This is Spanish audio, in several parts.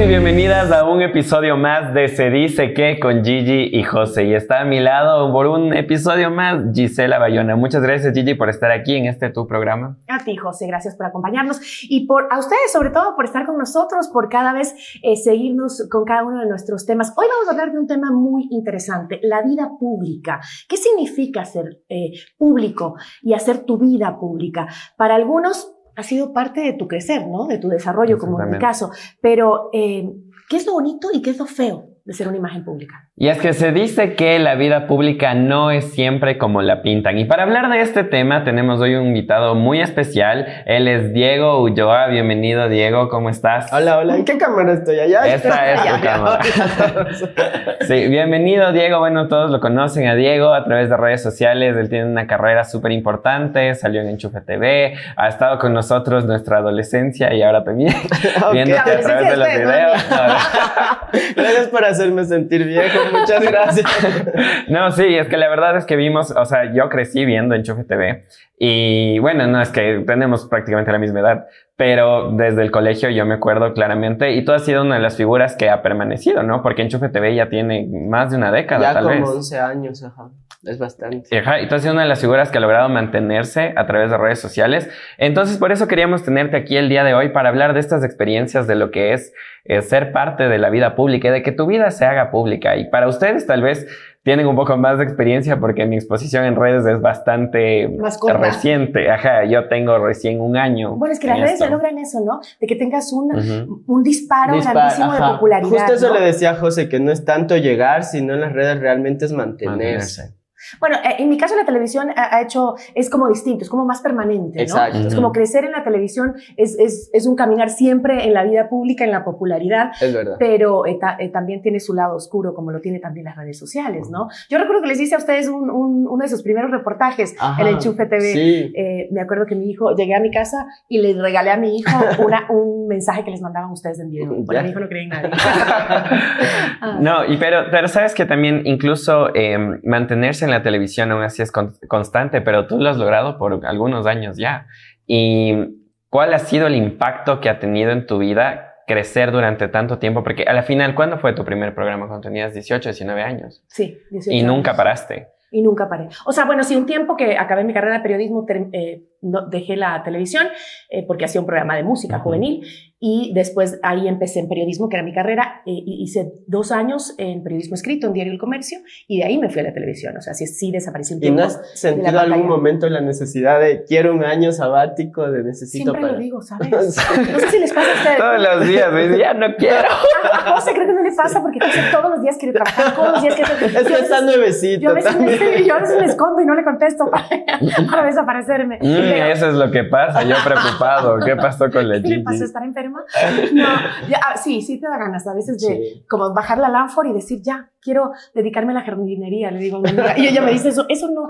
y bienvenidas a un episodio más de Se Dice Que con Gigi y José. Y está a mi lado por un episodio más Gisela Bayona. Muchas gracias, Gigi, por estar aquí en tu programa. A ti, José, gracias por acompañarnos y a ustedes sobre todo por estar con nosotros, por cada vez seguirnos con cada uno de nuestros temas. Hoy vamos a hablar de un tema muy interesante, la vida pública. ¿Qué significa ser público y hacer tu vida pública? Para algunos ha sido parte de tu crecer, ¿no? De tu desarrollo, como en mi caso. Pero, ¿qué es lo bonito y qué es lo feo de ser una imagen pública? Y es que se dice que la vida pública no es siempre como la pintan. Y para hablar de este tema tenemos hoy un invitado muy especial. Él es Diego Ulloa. Bienvenido, Diego. ¿Cómo estás? Hola, hola. ¿En qué cámara estoy? Allá. Esta es tu cámara. Sí, bienvenido, Diego. Bueno, todos lo conocen a Diego a través de redes sociales. Él tiene una carrera súper importante. Salió en Enchufe TV. Ha estado con nosotros nuestra adolescencia y ahora también viéndote a través de los videos. Gracias por hacerme sentir viejo. Muchas gracias. No, sí, es que la verdad es que vimos, o sea, yo crecí viendo Enchufe TV y bueno, no es que tenemos prácticamente la misma edad, pero desde el colegio yo me acuerdo claramente y tú has sido una de las figuras que ha permanecido, ¿no? Porque Enchufe TV ya tiene más de una década, ya tal vez. Ya como 11 años, ajá. Es bastante. Ajá, y tú has sido una de las figuras que ha logrado mantenerse a través de redes sociales. Entonces, por eso queríamos tenerte aquí el día de hoy para hablar de estas experiencias de lo que es ser parte de la vida pública y de que tu vida se haga pública. Y para ustedes tal vez tienen un poco más de experiencia porque mi exposición en redes es bastante reciente. Ajá, yo tengo recién un año. Bueno, es que las redes se logran eso, ¿no? De que tengas un disparo grandísimo de popularidad. Justo eso, ¿no? Le decía a José, que no es tanto llegar, sino en las redes realmente es mantenerse. Bueno, en mi caso la televisión es como distinto, es como más permanente, ¿no? Exacto. Es como crecer en la televisión es un caminar siempre en la vida pública, en la popularidad. Es verdad. Pero también tiene su lado oscuro, como lo tiene también las redes sociales, ¿no? Yo recuerdo que les hice a ustedes uno de sus primeros reportajes en Enchufe TV. Sí. Me acuerdo que llegué a mi casa y le regalé a mi hijo un mensaje que les mandaban ustedes en video. Porque mi hijo no creía en nadie. No, pero sabes que también incluso mantenerse en la televisión aún así es constante, pero tú lo has logrado por algunos años ya. ¿Y cuál ha sido el impacto que ha tenido en tu vida crecer durante tanto tiempo? Porque a la final, ¿cuándo fue tu primer programa? Cuando tenías 18, 19 años. Sí, 18 y años. Nunca paraste. Y nunca paré. O sea, bueno, sí, un tiempo que acabé mi carrera de periodismo, dejé la televisión porque hacía un programa de música juvenil y después ahí empecé en periodismo, que era mi carrera, hice 2 años en periodismo escrito en Diario El Comercio y de ahí me fui a la televisión. O sea, sí desaparecí un tiempo. ¿Y no has sentido algún momento la necesidad de quiero un año sabático, de necesito Siempre lo digo, ¿sabes? No sé si les pasa a ustedes. Todos los días, me ya no quiero. A José creo que no le pasa porque José todos los días quiere trabajar, todos los días quiere... Es que está nuevecito. Yo a veces me escondo y no le contesto para desaparecerme. Eso es lo que pasa, yo preocupado. ¿Qué pasó con la Gigi? ¿Qué le pasó? ¿Estar enferma? No, sí te da ganas a veces de como bajar la lámpara y decir, ya, quiero dedicarme a la jardinería, le digo a mi amiga. Y ella me dice, eso no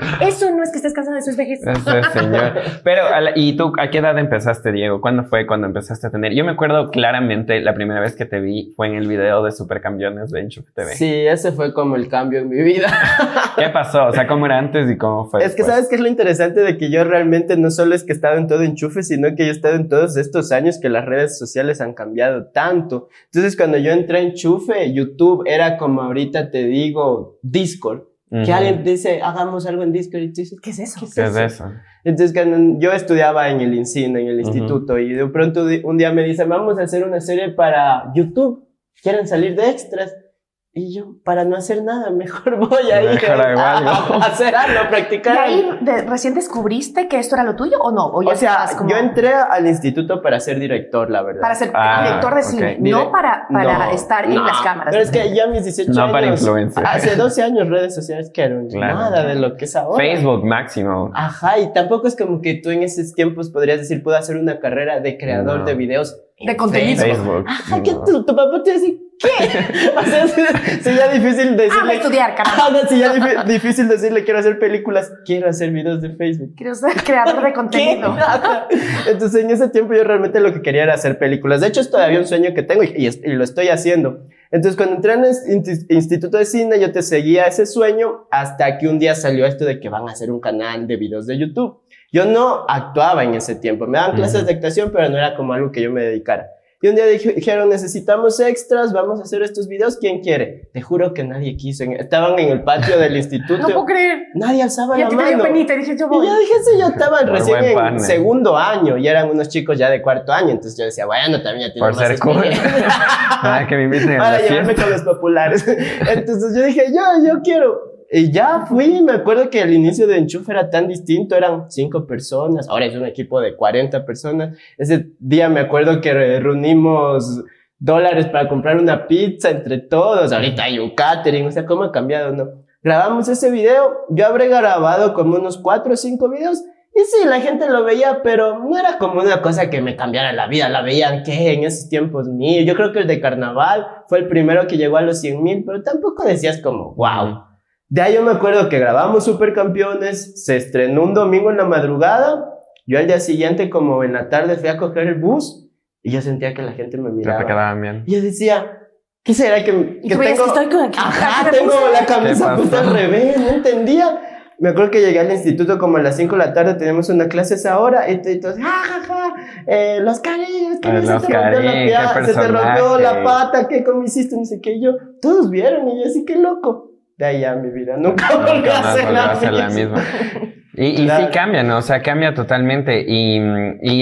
es que estés cansada, eso es vejez. Eso es, señor. Pero, ¿y tú a qué edad empezaste, Diego? ¿Cuándo fue cuando empezaste a tener? Yo me acuerdo claramente, la primera vez que te vi fue en el video de Supercampeones de Enchufe TV. Sí, ese fue como el cambio en mi vida. ¿Qué pasó? O sea, ¿cómo era antes y cómo fue después? Que ¿sabes qué es lo interesante? De que yo realmente no solo es que he estado en todo Enchufe, sino que yo he estado en todos estos años que las redes sociales han cambiado tanto. Entonces, cuando yo entré a Enchufe, YouTube era como ahorita te digo, Discord. Que alguien dice, hagamos algo en Discord. Y tú dices, ¿qué es eso? ¿Qué es eso? Entonces, cuando yo estudiaba en el INSIN, en el instituto, y de pronto un día me dicen, vamos a hacer una serie para YouTube. ¿Quieren salir de extras? Y yo, para no hacer nada, mejor voy a ir a hacer algo, a practicar. ¿Y ahí recién descubriste que esto era lo tuyo o no? O sea, yo entré al instituto para ser director, la verdad. Para ser director de cine, no para estar en las cámaras. Pero es que ya a mis 18 años... No para influencer. Hace 12 años redes sociales que eran nada de lo que es ahora. Facebook máximo. Ajá, y tampoco es como que tú en esos tiempos podrías decir, puedo hacer una carrera de creador de videos. De contenido. Facebook. Ajá, que tu papá te dice, ¿qué? O sea, si ya difícil decirle... estudiar, caramba. Si ya difícil decirle, quiero hacer películas, quiero hacer videos de Facebook. Quiero ser creador de contenido. Entonces, en ese tiempo yo realmente lo que quería era hacer películas. De hecho, es todavía un sueño que tengo y lo estoy haciendo. Entonces, cuando entré en el Instituto de Cine, yo te seguía ese sueño hasta que un día salió esto de que van a hacer un canal de videos de YouTube. Yo no actuaba en ese tiempo. Me daban clases de actuación, pero no era como algo que yo me dedicara. Y un día dijeron, necesitamos extras, vamos a hacer estos videos, ¿quién quiere? Te juro que nadie quiso. Estaban en el patio del instituto. No puedo creer. Nadie alzaba Y la a ti te mano. dio penita, dije, yo voy. Y yo dije, sí, yo estaba Por recién buen en partner. segundo año y eran unos chicos ya de cuarto año. Entonces yo decía, bueno, también ya tiene Por más ser cool. experiencia. Que me inviten a Para la llevarme fiesta. con los populares. Entonces yo dije, yo quiero. Y ya fui, me acuerdo que al inicio de Enchufe era tan distinto, eran 5 personas, ahora es un equipo de 40 personas. Ese día me acuerdo que reunimos $, para comprar una pizza entre todos, ahorita hay un catering, o sea, ¿cómo ha cambiado, no? Grabamos ese video, yo habré grabado como unos 4 o 5 videos, y sí, la gente lo veía, pero no era como una cosa que me cambiara la vida, la veían que en esos tiempos míos, yo creo que el de Carnaval fue el primero que llegó a los 100,000, pero tampoco decías como, wow. De ahí yo me acuerdo que grabamos Supercampeones, se estrenó un domingo en la madrugada, yo al día siguiente como en la tarde fui a coger el bus y yo sentía que la gente me Que miraba. te quedaban bien. Y yo decía, ¿qué será que Y tú veías tengo? que estoy con Ajá, tengo la camisa ¿Qué puesta pasó? al revés, no entendía. Me acuerdo que llegué al instituto como a las 5 de la tarde, teníamos una clase a esa hora, y todos, los cariños, que Los se te rompió la Karin, pierna, qué se te rompió la personaje. pata, ¿qué comiste? No sé qué, y yo, todos vieron, y yo así, qué loco. De ahí ya mi vida, nunca volví a Nunca más hacer volvió a ser la misma. misma. Y Claro. sí cambia, ¿no? O sea, cambia totalmente. Y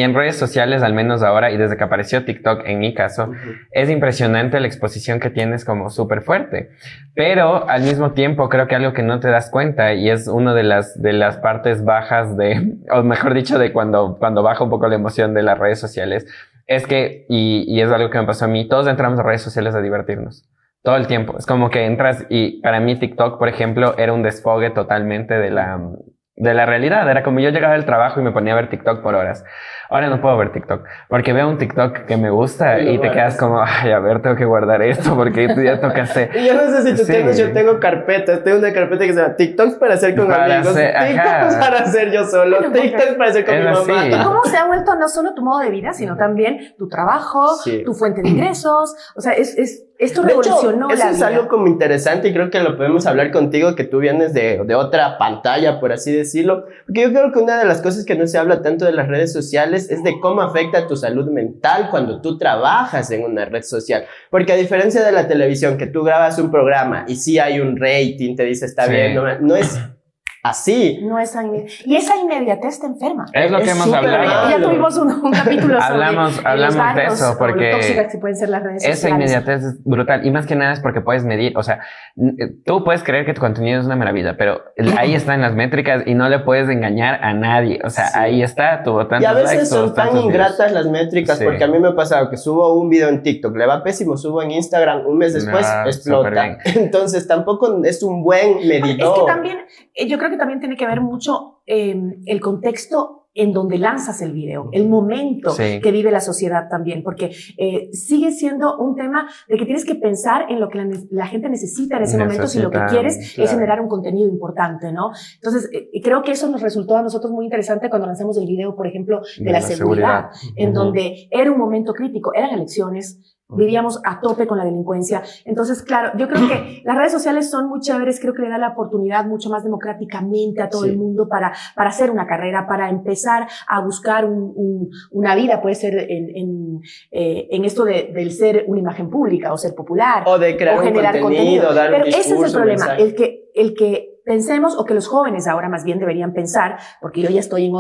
en redes sociales, al menos ahora, y desde que apareció TikTok, en mi caso, es impresionante la exposición que tienes como súper fuerte. Pero al mismo tiempo, creo que algo que no te das cuenta, y es una de las partes bajas o mejor dicho, de cuando baja un poco la emoción de las redes sociales, es que, y es algo que me pasó a mí, todos entramos a redes sociales a divertirnos. Todo el tiempo. Es como que entras y para mí TikTok, por ejemplo, era un desfogue totalmente de la realidad. Era como yo llegaba del trabajo y me ponía a ver TikTok por horas. Ahora no puedo ver TikTok porque veo un TikTok que me gusta y te quedas como, ay, a ver, tengo que guardar esto porque ya toca hacer. Y yo no sé si tú Sí. tienes, yo tengo carpetas, tengo una carpeta que se llama TikToks para hacer con Para amigos, hacer- TikToks ajá. para hacer yo solo, Bueno, TikToks para hacer con es mi mamá. así. ¿Y cómo se ha vuelto no solo tu modo de vida, sino también tu trabajo, Sí. tu fuente de ingresos? O sea, esto De hecho, revolucionó eso la es vida. algo como interesante y creo que lo podemos hablar contigo, que tú vienes de otra pantalla, por así decirlo. Porque yo creo que una de las cosas que no se habla tanto de las redes sociales es de cómo afecta tu salud mental cuando tú trabajas en una red social. Porque a diferencia de la televisión, que tú grabas un programa y sí hay un rating, te dice está Sí. bien, no es así. No es y esa inmediatez te enferma. Es lo que Es hemos súper hablado. malo. Ya tuvimos un capítulo sobre Hablamos los de barrios eso, o porque lo tóxicas que pueden ser las redes esa sociales. inmediatez es brutal. Y más que nada es porque puedes medir. O sea, tú puedes creer que tu contenido es una maravilla, pero ahí están las métricas y no le puedes engañar a nadie. O sea, Sí. ahí está, tuvo tantos Y a veces likes, son tuvo tan tantos views. ingratas las métricas, Sí. porque a mí me ha pasado que subo un video en TikTok, le va pésimo, subo en Instagram, un mes después Ah, explota. súper Entonces tampoco es un buen medidor. Es que también, yo creo que también tiene que ver mucho el contexto en donde lanzas el video, el momento Sí. que vive la sociedad también, porque sigue siendo un tema de que tienes que pensar en lo que la gente necesita en ese momento si lo que Necesita, quieres claro. es generar un contenido importante, ¿no? Entonces, creo que eso nos resultó a nosotros muy interesante cuando lanzamos el video, por ejemplo, de la seguridad, en Ujú. donde era un momento crítico, eran elecciones, vivíamos a tope con la delincuencia. Entonces, claro, yo creo que las redes sociales son muy chéveres, creo que le da la oportunidad mucho más democráticamente a todo Sí. el mundo para hacer una carrera, para empezar a buscar una vida, puede ser en esto del ser una imagen pública o ser popular. O de crear o un generar contenido, dar Pero un ese es el discurso, problema, mensaje. el que pensemos, o que los jóvenes ahora más bien deberían pensar, porque yo ya estoy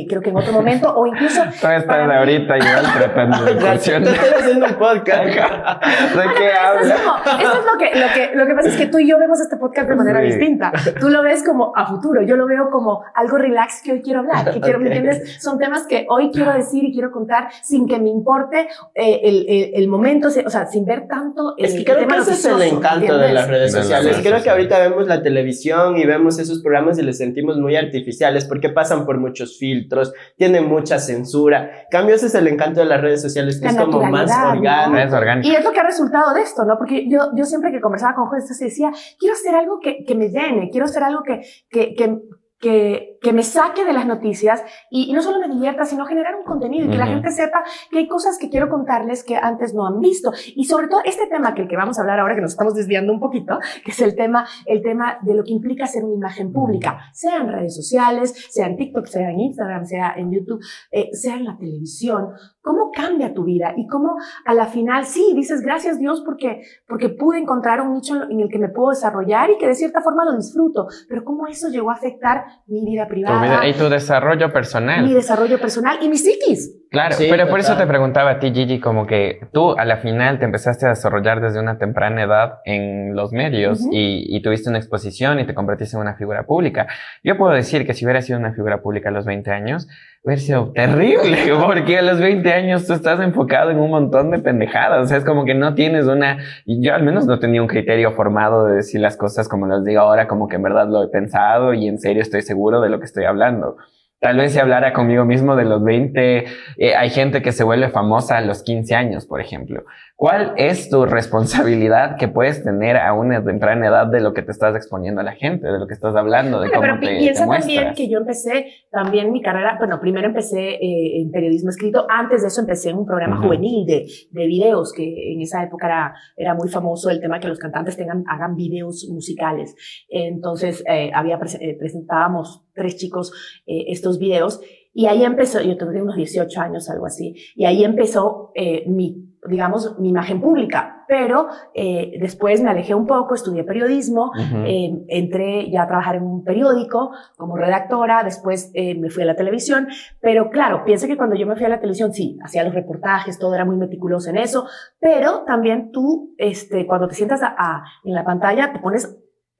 creo que en otro momento, o incluso... Tú estás para mí- ahorita igual tratando de Te incursionar. estoy haciendo un podcast. ¿De qué Esto es lo que pasa es que tú y yo vemos este podcast de manera Sí. distinta. Tú lo ves como a futuro, yo lo veo como algo relax que hoy quiero hablar, que quiero, ¿me Ok. entiendes? Son temas que hoy quiero decir y quiero contar sin que me importe el momento, o sea, sin ver tanto Es que el creo tema que ese es el noticioso, encanto de ¿entiendes? las redes De las sociales. redes Creo que sociales. ahorita vemos la televisión y vemos esos programas y les sentimos muy artificiales porque pasan por muchos filtros, tienen mucha censura. En cambio, ese es el encanto de las redes sociales, que La es como más naturalidad, ¿no? orgánico. Es orgánico. Y es lo que ha resultado de esto, ¿no? Porque yo siempre que conversaba con jueces decía, quiero hacer algo que me llene, quiero hacer algo que que me saque de las noticias y no solo me divierta, sino generar un contenido y que la gente sepa que hay cosas que quiero contarles que antes no han visto. Y sobre todo este tema que vamos a hablar ahora, que nos estamos desviando un poquito, que es el tema de lo que implica ser una imagen pública, sea en redes sociales, sea en TikTok, sea en Instagram, sea en YouTube, sea en la televisión. ¿Cómo cambia tu vida? Y cómo a la final, sí, dices gracias Dios porque pude encontrar un nicho en el que me puedo desarrollar y que de cierta forma lo disfruto, pero cómo eso llegó a afectar mi vida privada. Tu vida y tu desarrollo personal. Mi desarrollo personal y mi psiquis. Claro, sí, pero por eso te preguntaba a ti, Gigi, como que tú a la final te empezaste a desarrollar desde una temprana edad en los medios y tuviste una exposición y te convertiste en una figura pública. Yo puedo decir que si hubiera sido una figura pública a los 20 años, hubiera sido terrible, porque a los 20 años tú estás enfocado en un montón de pendejadas. O sea, es como que no tienes y yo al menos no tenía un criterio formado de decir las cosas como las digo ahora, como que en verdad lo he pensado y en serio estoy seguro de lo que estoy hablando. Tal vez si hablara conmigo mismo de los 20, hay gente que se vuelve famosa a los 15 años, por ejemplo. ¿Cuál es tu responsabilidad que puedes tener a una temprana edad de lo que te estás exponiendo a la gente, de lo que estás hablando, de cómo te piensa muestras? También que yo empecé también mi carrera, bueno, primero empecé en periodismo escrito, antes de eso empecé en un programa juvenil de videos, que en esa época era muy famoso el tema que los cantantes hagan videos musicales. Entonces, presentábamos 3 chicos estos videos y ahí empezó, yo tenía unos 18 años, algo así, y ahí empezó mi imagen pública, pero después me alejé un poco, estudié periodismo, entré ya a trabajar en un periódico como redactora, después me fui a la televisión, pero claro, piensa que cuando yo me fui a la televisión, sí, hacía los reportajes, todo era muy meticuloso en eso, pero también tú, cuando te sientas en la pantalla, te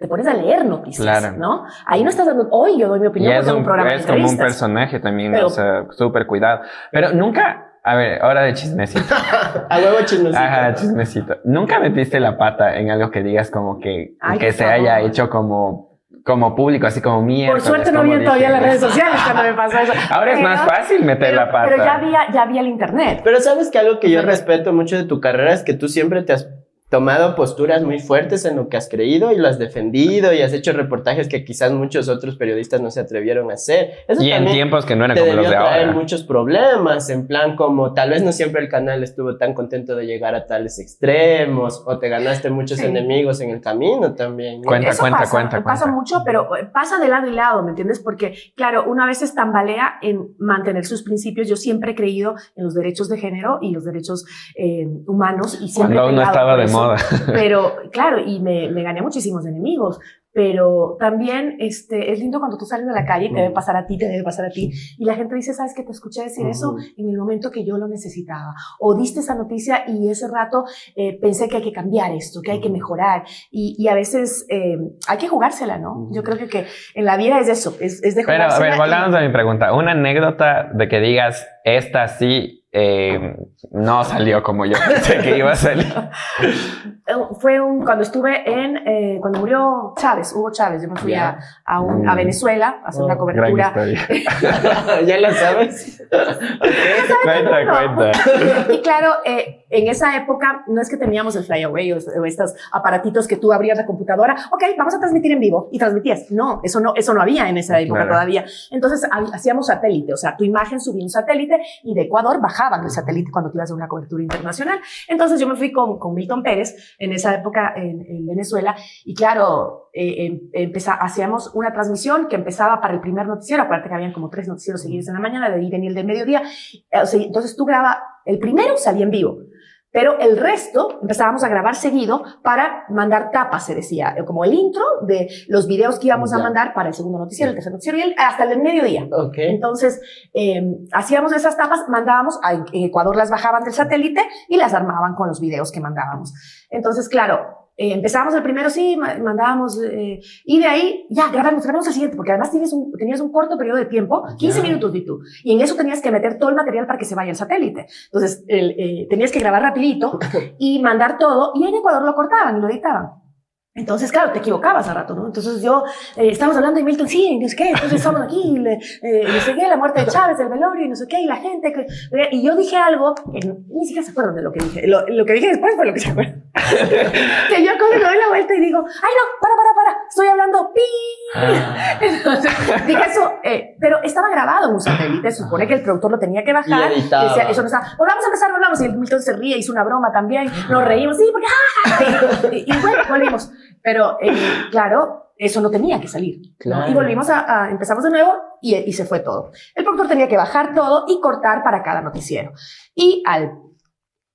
pones a leer noticias, claro, ¿no? Ahí no estás dando, hoy yo doy mi opinión porque es un programa de entrevistas. Es como un personaje también, pero, o sea, súper cuidado. Pero nunca, a ver, ahora de chismecito. A huevo chismecito. Ajá, chismecito. ¿Nunca metiste la pata en algo que digas como que se haya hecho como público, así como mierda? Por suerte no había todavía las redes sociales cuando me pasó eso. Ahora es más fácil meter la pata. Pero ya había el internet. Pero sabes que algo que yo respeto mucho de tu carrera es que tú siempre te has tomado posturas muy fuertes en lo que has creído y lo has defendido y has hecho reportajes que quizás muchos otros periodistas no se atrevieron a hacer. Eso y en tiempos que no eran como los de ahora. Te debió traer muchos problemas, en plan como tal vez no siempre el canal estuvo tan contento de llegar a tales extremos o te ganaste muchos enemigos en el camino también, ¿no? Cuenta. Pasa mucho, pero pasa de lado y lado, ¿me entiendes? Porque, claro, una vez se tambalea en mantener sus principios. Yo siempre he creído en los derechos de género y los derechos humanos y siempre cuando uno estaba de moda. Pero, claro, y me gané muchísimos enemigos, pero también es lindo cuando tú sales de la calle y te debe pasar a ti, y la gente dice, ¿sabes qué? Te escuché decir eso en el momento que yo lo necesitaba, o diste esa noticia y ese rato pensé que hay que cambiar esto, que hay que mejorar, y a veces hay que jugársela, ¿no? Yo creo que en la vida es eso, es de jugársela. Pero, a ver, volvamos a mi pregunta, una anécdota de que digas, esta sí no salió como yo pensé que iba a salir. Fue cuando estuve cuando murió Hugo Chávez, yo me fui a Venezuela a hacer una cobertura. ¿Ya la sabes? Cuenta. Y claro, en esa época no es que teníamos el flyaway o estos aparatitos que tú abrías la computadora, ok, vamos a transmitir en vivo, y transmitías. No, eso no había en esa época todavía. Entonces hacíamos satélite, o sea, tu imagen subía un satélite y de Ecuador bajaban el satélite cuando te ibas a una cobertura internacional. Entonces yo me fui con Milton Pérez en esa época en Venezuela, y claro, hacíamos una transmisión que empezaba para el primer noticiero. Acuérdate que habían como 3 noticieros seguidos en la mañana, de ahí venía el del mediodía. Entonces tú grabas, el primero salía en vivo, pero el resto empezábamos a grabar seguido para mandar tapas, se decía, como el intro de los videos que íbamos a mandar para el segundo noticiero, el tercer noticiero y hasta el del mediodía. Okay. Entonces, hacíamos esas tapas, mandábamos, en Ecuador las bajaban del satélite y las armaban con los videos que mandábamos. Entonces, claro, empezábamos el primero, sí, mandábamos, y de ahí, ya, grabamos el siguiente, porque además tenías un corto periodo de tiempo, 15 minutos, di tú, y en eso tenías que meter todo el material para que se vaya al satélite. Entonces, tenías que grabar rapidito y mandar todo, y en Ecuador lo cortaban y lo editaban. Entonces, claro, te equivocabas a rato, ¿no? Entonces estábamos hablando de Milton, sí, no sé qué, entonces estamos aquí, le seguí la muerte de Chávez, el velorio, y no sé qué, y la gente, y yo dije algo, que ni siquiera se acuerdan de lo que dije, lo que dije después fue lo que se acuerdan. Que yo como me doy la vuelta y digo, ay no, para, estoy hablando, ¡pi! Entonces, dije eso, pero estaba grabado en un satélite, se supone que el productor lo tenía que bajar. Y editaba. Decía, eso no está, volvamos a empezar, volvamos. Y el Milton se ríe, hizo una broma también, nos reímos, sí, porque y bueno, volvimos. Pero, claro, eso no tenía que salir. Claro. Y volvimos empezamos de nuevo y se fue todo. El productor tenía que bajar todo y cortar para cada noticiero. Y al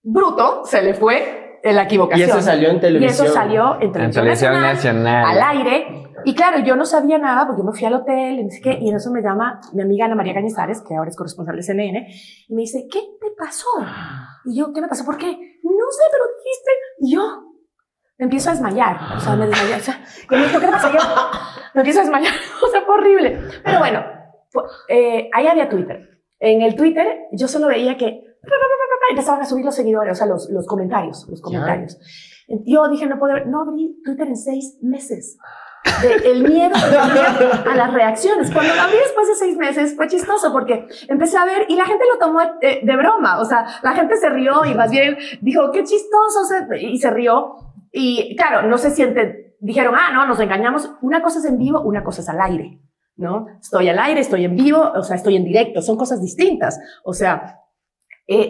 bruto se le fue la equivocación. Y eso salió en televisión. Y eso salió en televisión nacional, al aire. Y claro, yo no sabía nada porque yo me fui al hotel y no sé qué, y en eso me llama mi amiga Ana María Cañizares, que ahora es corresponsal de CNN, y me dice, ¿qué te pasó? Y yo, ¿qué me pasó? ¿Por qué? No sé, pero dijiste. Y yo me empiezo a desmayar. O sea, me desmayé. O sea, y me dijo, ¿qué te pasa? Yo me empiezo a desmayar. O sea, fue horrible. Pero bueno, ahí había Twitter. En el Twitter yo solo veía que empezaban a subir los seguidores, o sea, los comentarios. Yo dije, no abrí Twitter en 6 meses. El miedo a las reacciones. Cuando lo abrí después de 6 meses fue chistoso porque empecé a ver y la gente lo tomó de broma. O sea, la gente se rió y más bien dijo, qué chistoso, y se rió. Y claro, no se siente, dijeron, no, nos engañamos. Una cosa es en vivo, una cosa es al aire, ¿no? Estoy al aire, estoy en vivo, o sea, estoy en directo, son cosas distintas. O sea,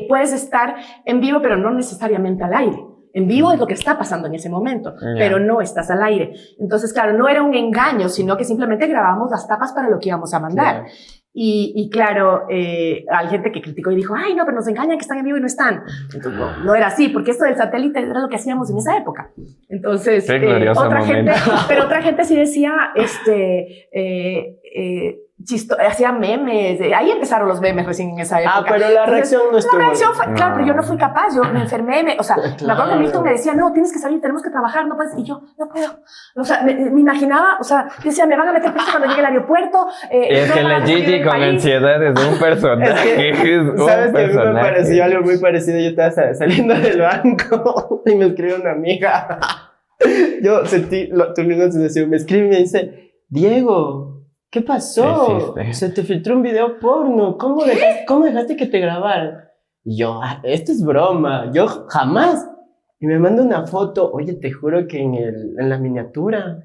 puedes estar en vivo, pero no necesariamente al aire. En vivo es lo que está pasando en ese momento, pero no estás al aire. Entonces, claro, no era un engaño, sino que simplemente grabábamos las tapas para lo que íbamos a mandar. Y claro, hay gente que criticó y dijo, ay, no, pero nos engañan que están en vivo y no están. Entonces, no era así, porque esto del satélite era lo que hacíamos en esa época. Entonces, otra gente sí decía, hacía memes, ahí empezaron los memes recién en esa época. Pero la reacción no estuvo. La reacción fue, claro, pero yo no fui capaz, yo me enfermé, me acuerdo que Milton me decía, no, tienes que salir, tenemos que trabajar, no puedes, y yo, no puedo. O sea, me imaginaba, o sea, decía, me van a meter preso cuando llegue al aeropuerto. Y es que la Gigi con ansiedad es un personaje. ¿Sabes que a mí me pareció algo muy parecido? Yo estaba saliendo del banco y me escribe una amiga. Yo sentí, tu misma sensación, me escribe y me dice, Diego, ¿qué pasó? Se te filtró un video porno. ¿Cómo dejaste que te grabaran? Y yo, esto es broma. Yo jamás. Y me manda una foto. Oye, te juro que en la miniatura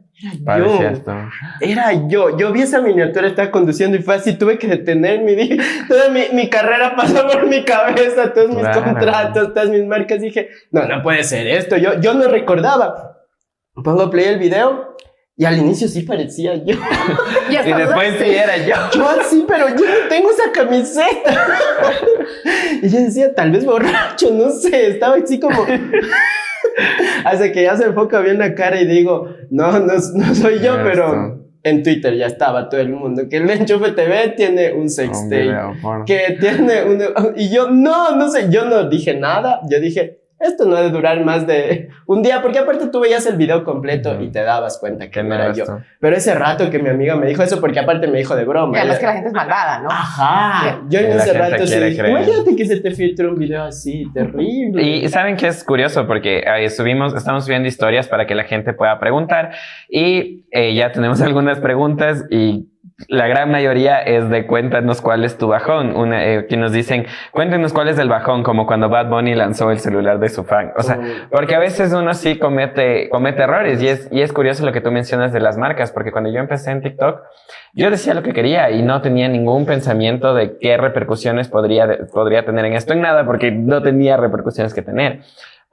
era yo. Yo vi esa miniatura, estaba conduciendo y fue así. Tuve que detenerme y dije, toda mi carrera pasó por mi cabeza. Todos mis contratos, todas mis marcas. Dije, no puede ser esto. Yo no recordaba. Pongo play el video. Y al inicio sí parecía yo. Y después sí era yo. Yo sí, pero yo no tengo esa camiseta. Y yo decía, tal vez borracho, no sé. Estaba así como... Hasta que ya se enfoca bien la cara y digo, no soy yo, pero... En Twitter ya estaba todo el mundo. Que el Enchufe TV tiene un sextape. Que tiene un... Y yo, no sé. Yo no dije nada. Yo dije... Esto no ha de durar más de un día, porque aparte tú veías el video completo y te dabas cuenta que no era yo. Pero ese rato que mi amiga me dijo eso, porque aparte me dijo de broma. Y además que la gente es malvada, ¿no? Ajá. Yo en ese rato sí. Imagínate que se te filtre un video así, terrible. Y ¿saben qué es curioso? Porque estamos subiendo historias para que la gente pueda preguntar y ya tenemos algunas preguntas y la gran mayoría es de cuéntanos cuál es tu bajón. Que nos dicen, cuéntenos cuál es el bajón, como cuando Bad Bunny lanzó el celular de su fan. O sea, porque a veces uno sí comete errores y es curioso lo que tú mencionas de las marcas, porque cuando yo empecé en TikTok, yo decía lo que quería y no tenía ningún pensamiento de qué repercusiones podría tener en esto, en nada, porque no tenía repercusiones que tener.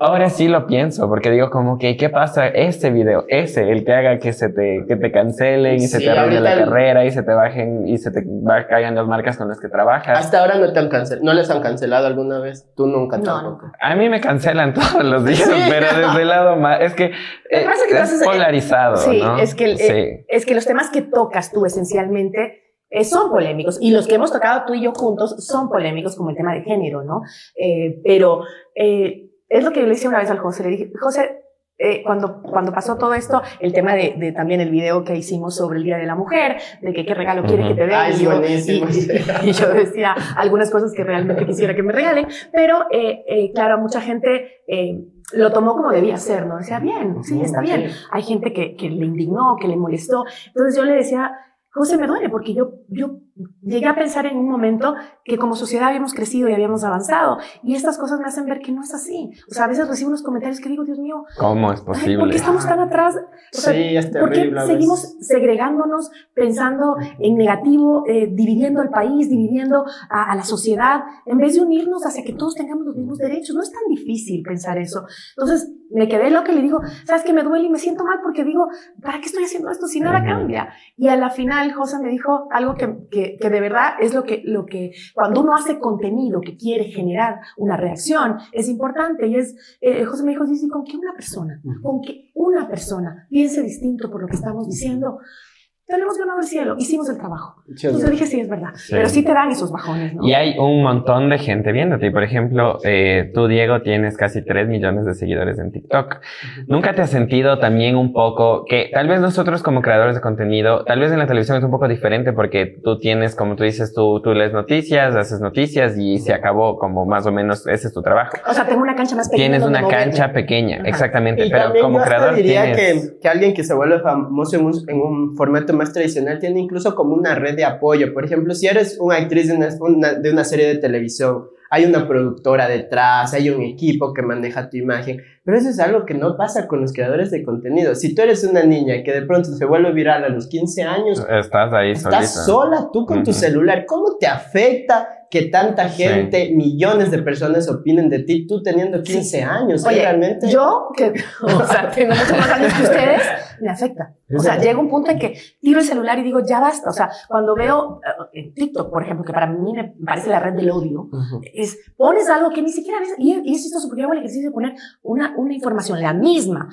Ahora sí lo pienso, porque digo como que, ¿qué pasa? Este video, el que haga que te cancelen y se te arruine la carrera y se te bajen y se te caigan las marcas con las que trabajas. Hasta ahora no les han cancelado alguna vez. Tú nunca tampoco. A mí me cancelan todos los días, pero desde el lado más, es que es polarizado, sí, ¿no? Es que los temas que tocas tú esencialmente son polémicos y los que hemos tocado tú y yo juntos son polémicos, como el tema de género, ¿no? Pero es lo que yo le hice una vez al José. Le dije, José, cuando pasó todo esto, el tema de también el video que hicimos sobre el Día de la Mujer, de que qué regalo quiere que te den. Y yo decía algunas cosas que realmente quisiera que me regalen, pero claro, mucha gente lo tomó como debía ser, ¿no? Decía, bien, sí, está bien. Hay gente que le indignó, que le molestó. Entonces yo le decía, José, me duele porque yo llegué a pensar en un momento que como sociedad habíamos crecido y habíamos avanzado, y estas cosas me hacen ver que no es así. O sea, a veces recibo unos comentarios que digo, Dios mío, ¿cómo es posible? ¿por qué estamos tan atrás? O sea, Sí, es ¿por qué terrible. seguimos segregándonos, pensando en negativo, dividiendo el país, dividiendo a la sociedad, en vez de unirnos hacia que todos tengamos los mismos derechos? No es tan difícil pensar eso. Entonces, me quedé loca y le digo, ¿sabes qué? Me duele y me siento mal porque digo, ¿para qué estoy haciendo esto si nada cambia? Y a la final, José me dijo algo que de verdad es lo que cuando uno hace contenido que quiere generar una reacción, es importante. Y José me dijo, sí, con que una persona piense distinto por lo que estamos diciendo, tenemos ganado el cielo, hicimos el trabajo. Entonces dije, sí, es verdad. Sí. Pero sí te dan esos bajones, ¿no? Y hay un montón de gente viéndote. Por ejemplo, tú, Diego, tienes casi 3 millones de seguidores en TikTok. ¿Nunca te has sentido también un poco que tal vez nosotros como creadores de contenido, tal vez en la televisión es un poco diferente porque tú tienes, como tú dices, tú lees noticias, haces noticias y se acabó como más o menos, ese es tu trabajo. O sea, tengo una cancha más pequeña. Tienes una cancha pequeña, ajá, exactamente. Y pero como creador diría tienes... que alguien que se vuelve famoso en un formato más tradicional tiene incluso como una red de apoyo. Por ejemplo, si eres una actriz de una serie de televisión, hay una productora detrás, hay un equipo que maneja tu imagen, pero eso es algo que no pasa con los creadores de contenido. Si tú eres una niña que de pronto se vuelve viral a los 15 años, estás ahí solita. Estás sola tú con tu celular. ¿Cómo te afecta que tanta gente, millones de personas opinen de ti, tú teniendo 15 años? Oye, realmente... yo, o sea, tengo muchos más años que ustedes, me afecta. O sea, llega un punto en que tiro el celular y digo, ya basta. O sea, cuando veo en TikTok, por ejemplo, que para mí me parece la red del odio, pones algo que ni siquiera ves, y es chistoso porque yo hago el ejercicio de poner una información, la misma,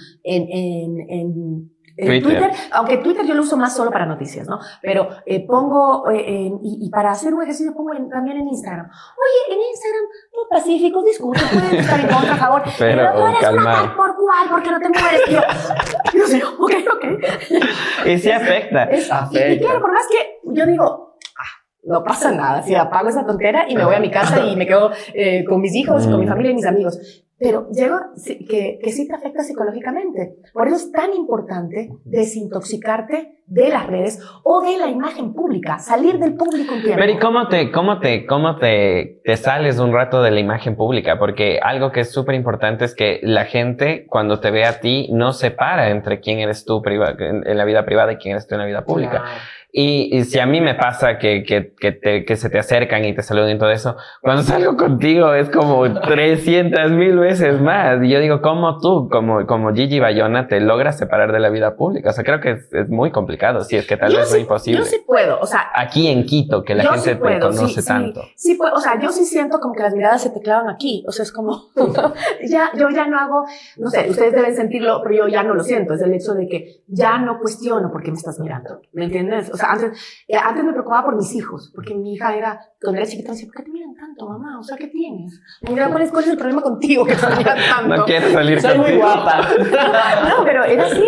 en Twitter, aunque Twitter yo lo uso más solo para noticias, ¿no? Pero pongo, y para hacer un ejercicio pongo también en Instagram. Oye, en Instagram, tú pacíficos, discuten, pueden estar en contra, a favor. Pero tú eres calma. una tal por cual, porque no te mueres. Yo digo, ok. Y sí afecta. Y claro, por más que yo digo, no pasa nada, si apago esa tontera y me voy a mi casa y me quedo con mis hijos, con mi familia y mis amigos. Pero llega que sí te afecta psicológicamente. Por eso es tan importante desintoxicarte de las redes o de la imagen pública, salir del público un tiempo. Pero ¿y cómo te sales un rato de la imagen pública? Porque algo que es súper importante es que la gente, cuando te ve a ti, no separa entre quién eres tú en la vida privada y quién eres tú en la vida pública. Wow. Y si a mí me pasa que se te acercan y te saludan y todo eso, cuando salgo contigo es como 300,000 veces más. Y yo digo, ¿cómo tú, como Gigi Bayona, te logras separar de la vida pública? O sea, creo que es muy complicado, si es que tal vez es imposible. Yo sí puedo, o sea... Aquí en Quito, que la gente te conoce tanto. Sí puedo, o sea, yo sí siento como que las miradas se te clavan aquí. O sea, es como... yo ya no hago... No sé, ustedes deben sentirlo, pero yo ya no lo siento. Es el hecho de que ya no cuestiono por qué me estás mirando. ¿Me entiendes? O sea, antes me preocupaba por mis hijos, porque mi hija cuando era chiquita, me decía, ¿por qué te miran tanto, mamá? O sea, ¿qué tienes? Mira, ¿cuál es el problema contigo que te miran tanto? No quieres salir Soy contigo. muy guapa. No, pero era así.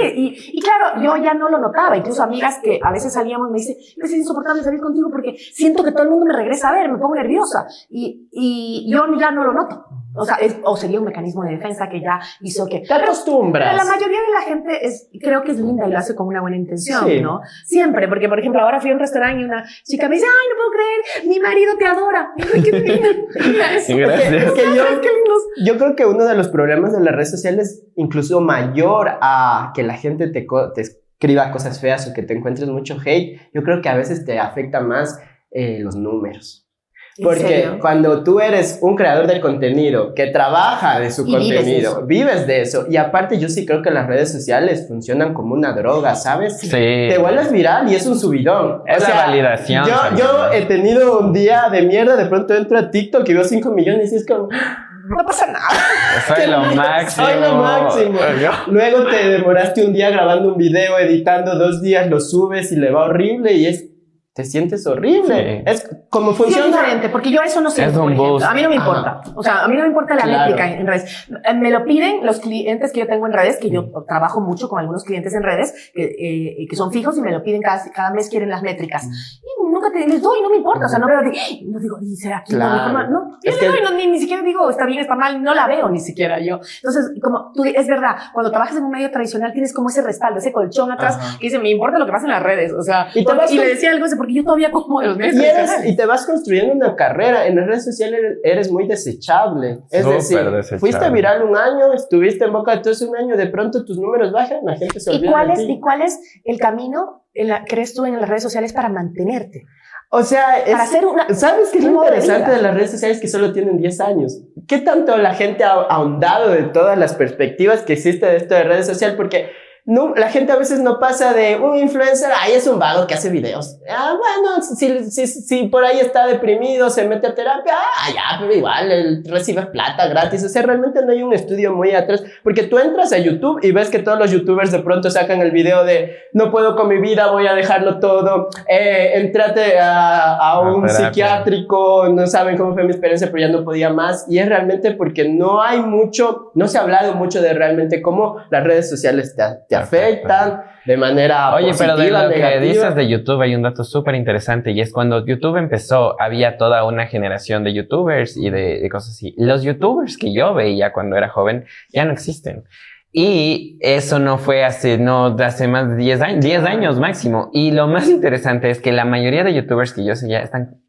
Y claro, yo ya no lo notaba. Incluso amigas que a veces salíamos me dicen, es insoportable salir contigo porque siento que todo el mundo me regresa a ver, me pongo nerviosa. Y yo ya no lo noto. O sea, o sería un mecanismo de defensa que ya hizo que... Te acostumbras. Pero la mayoría de la gente creo que es linda y lo hace con una buena intención, sí, ¿no? Siempre, porque por ejemplo, ahora fui a un restaurante y una chica me dice, ay, no puedo creer, mi marido te adora. Ay, qué mira eso. Gracias. Es que yo creo que uno de los problemas de las redes sociales, incluso mayor a que la gente te escriba cosas feas o que te encuentres mucho hate, yo creo que a veces te afecta más los números. Porque cuando tú eres un creador de contenido que trabaja de su contenido, vives de eso. Y aparte yo sí creo que las redes sociales funcionan como una droga, ¿sabes? Sí. Te vuelves viral y es un subidón. Es la validación. Yo he tenido un día de mierda, de pronto entro a TikTok y veo 5 millones y es como... No pasa nada. Soy lo máximo. Soy lo máximo. Luego te demoraste un día grabando un video, editando 2 días, lo subes y le va horrible y te sientes horrible. Sí. Es como funciona. Sí, es diferente, porque yo eso no sé. A mí no me importa. Ajá. O sea, a mí no me importa la métrica en redes. Me lo piden los clientes que yo tengo en redes, que yo trabajo mucho con algunos clientes en redes, que son fijos y me lo piden cada mes, quieren las métricas. Y nunca te les doy, no me importa. O sea, no veo no digo, dice aquí, claro. no, yo le doy, ni siquiera digo, está bien, está mal, no la veo ni siquiera yo. Entonces, como tú, es verdad, cuando trabajas en un medio tradicional tienes como ese respaldo, ese colchón atrás, que dice, me importa lo que pasa en las redes. O sea, y le decía algo así, porque yo todavía como de los medios. Y te vas construyendo una carrera. En las redes sociales eres muy desechable. Es decir, fuiste viral un año, estuviste en boca de todos un año, de pronto tus números bajan, la gente se olvida de ti. ¿Y cuál es el camino, crees tú, en las redes sociales para mantenerte? O sea, para hacer ¿sabes qué es lo interesante de las redes sociales? Que solo tienen 10 años. ¿Qué tanto la gente ha ahondado de todas las perspectivas que existe de esto de redes sociales? Porque no, la gente a veces no pasa de un influencer, ahí es un vago que hace videos. Bueno, si por ahí está deprimido, se mete a terapia, ya, pero igual, él recibe plata gratis. O sea, realmente no hay un estudio muy atrás. Porque tú entras a YouTube y ves que todos los youtubers de pronto sacan el video de no puedo con mi vida, voy a dejarlo todo. Entrate a un psiquiátrico, no saben cómo fue mi experiencia, pero ya no podía más. Y es realmente porque no se ha hablado mucho de realmente cómo las redes sociales te afectan de manera positiva, pero de lo negativa. que dices de YouTube hay un dato súper interesante, y es cuando YouTube empezó había toda una generación de youtubers y de cosas así. Los youtubers que yo veía cuando era joven ya no existen. Y eso no fue hace más de 10 años máximo. Y lo más interesante es que la mayoría de youtubers que yo seguía están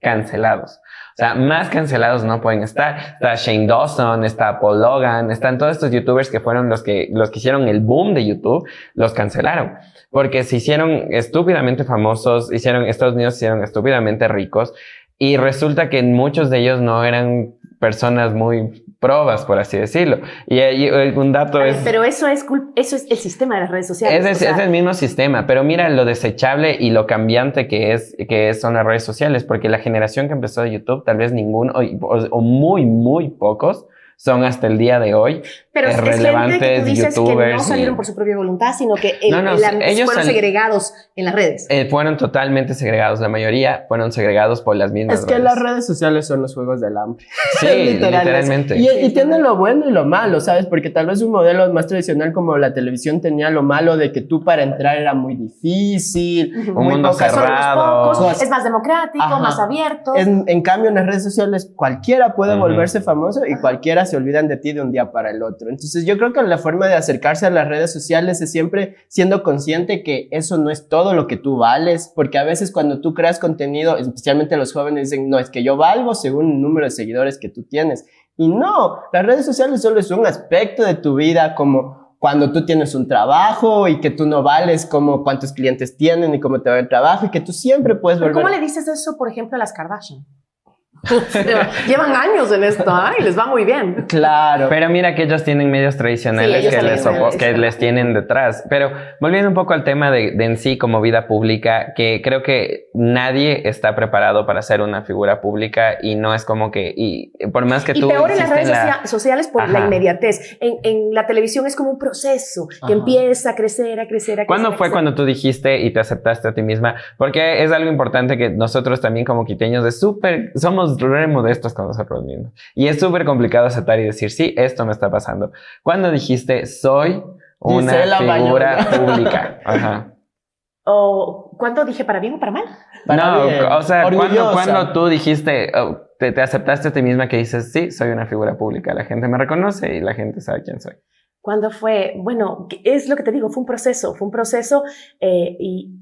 cancelados. O sea, más cancelados no pueden estar. Está Shane Dawson, está Paul Logan, están todos estos youtubers que fueron los que hicieron el boom de YouTube, los cancelaron. Porque se hicieron estúpidamente famosos, Estados Unidos se hicieron estúpidamente ricos, y resulta que muchos de ellos no eran personas muy probas, por así decirlo. Y un dato es... Pero eso es el sistema de las redes sociales. Es el mismo sistema, pero mira lo desechable y lo cambiante que son las redes sociales, porque la generación que empezó de YouTube, tal vez ninguno, o muy, muy pocos, son hasta el día de hoy pero relevantes que tú dices youtubers. Que no salieron por su propia voluntad, sino que ellos fueron segregados en las redes. Fueron totalmente segregados. La mayoría fueron segregados por las mismas redes. Es que las redes sociales son los juegos del hambre. Sí, literalmente. Y tienen lo bueno y lo malo, ¿sabes? Porque tal vez un modelo más tradicional como la televisión tenía lo malo de que tú para entrar era muy difícil. Un mundo cerrado. Es más democrático, más abierto. En cambio, en las redes sociales cualquiera puede volverse famoso y cualquiera se olvidan de ti de un día para el otro. Entonces yo creo que la forma de acercarse a las redes sociales es siempre siendo consciente que eso no es todo lo que tú vales, porque a veces cuando tú creas contenido, especialmente los jóvenes dicen, no, es que yo valgo según el número de seguidores que tú tienes. Y no, las redes sociales solo es un aspecto de tu vida, como cuando tú tienes un trabajo y que tú no vales como cuántos clientes tienen y cómo te va el trabajo, y que tú siempre puedes volver... ¿Cómo le dices eso, por ejemplo, a las Kardashian? Llevan años en esto, y les va muy bien. Claro. Pero mira que ellos tienen medios tradicionales que les tienen detrás. Pero volviendo un poco al tema de en sí como vida pública, que creo que nadie está preparado para ser una figura pública, y no es como que, y por más que tú... Y peor en las redes sociales por la inmediatez. En la televisión es como un proceso que empieza a crecer, a crecer, a crecer. ¿Cuándo fue cuando tú dijiste y te aceptaste a ti misma? Porque es algo importante que nosotros también como quiteños somos re modestos con nosotros mismos. Y es súper complicado aceptar y decir, sí, esto me está pasando. ¿Cuándo dijiste, soy una figura pública? ¿O cuándo dije para bien o para mal? O sea, ¿cuándo tú dijiste, te aceptaste a ti misma que dices, sí, soy una figura pública, la gente me reconoce y la gente sabe quién soy? ¿Cuándo fue? Bueno, es lo que te digo, fue un proceso y,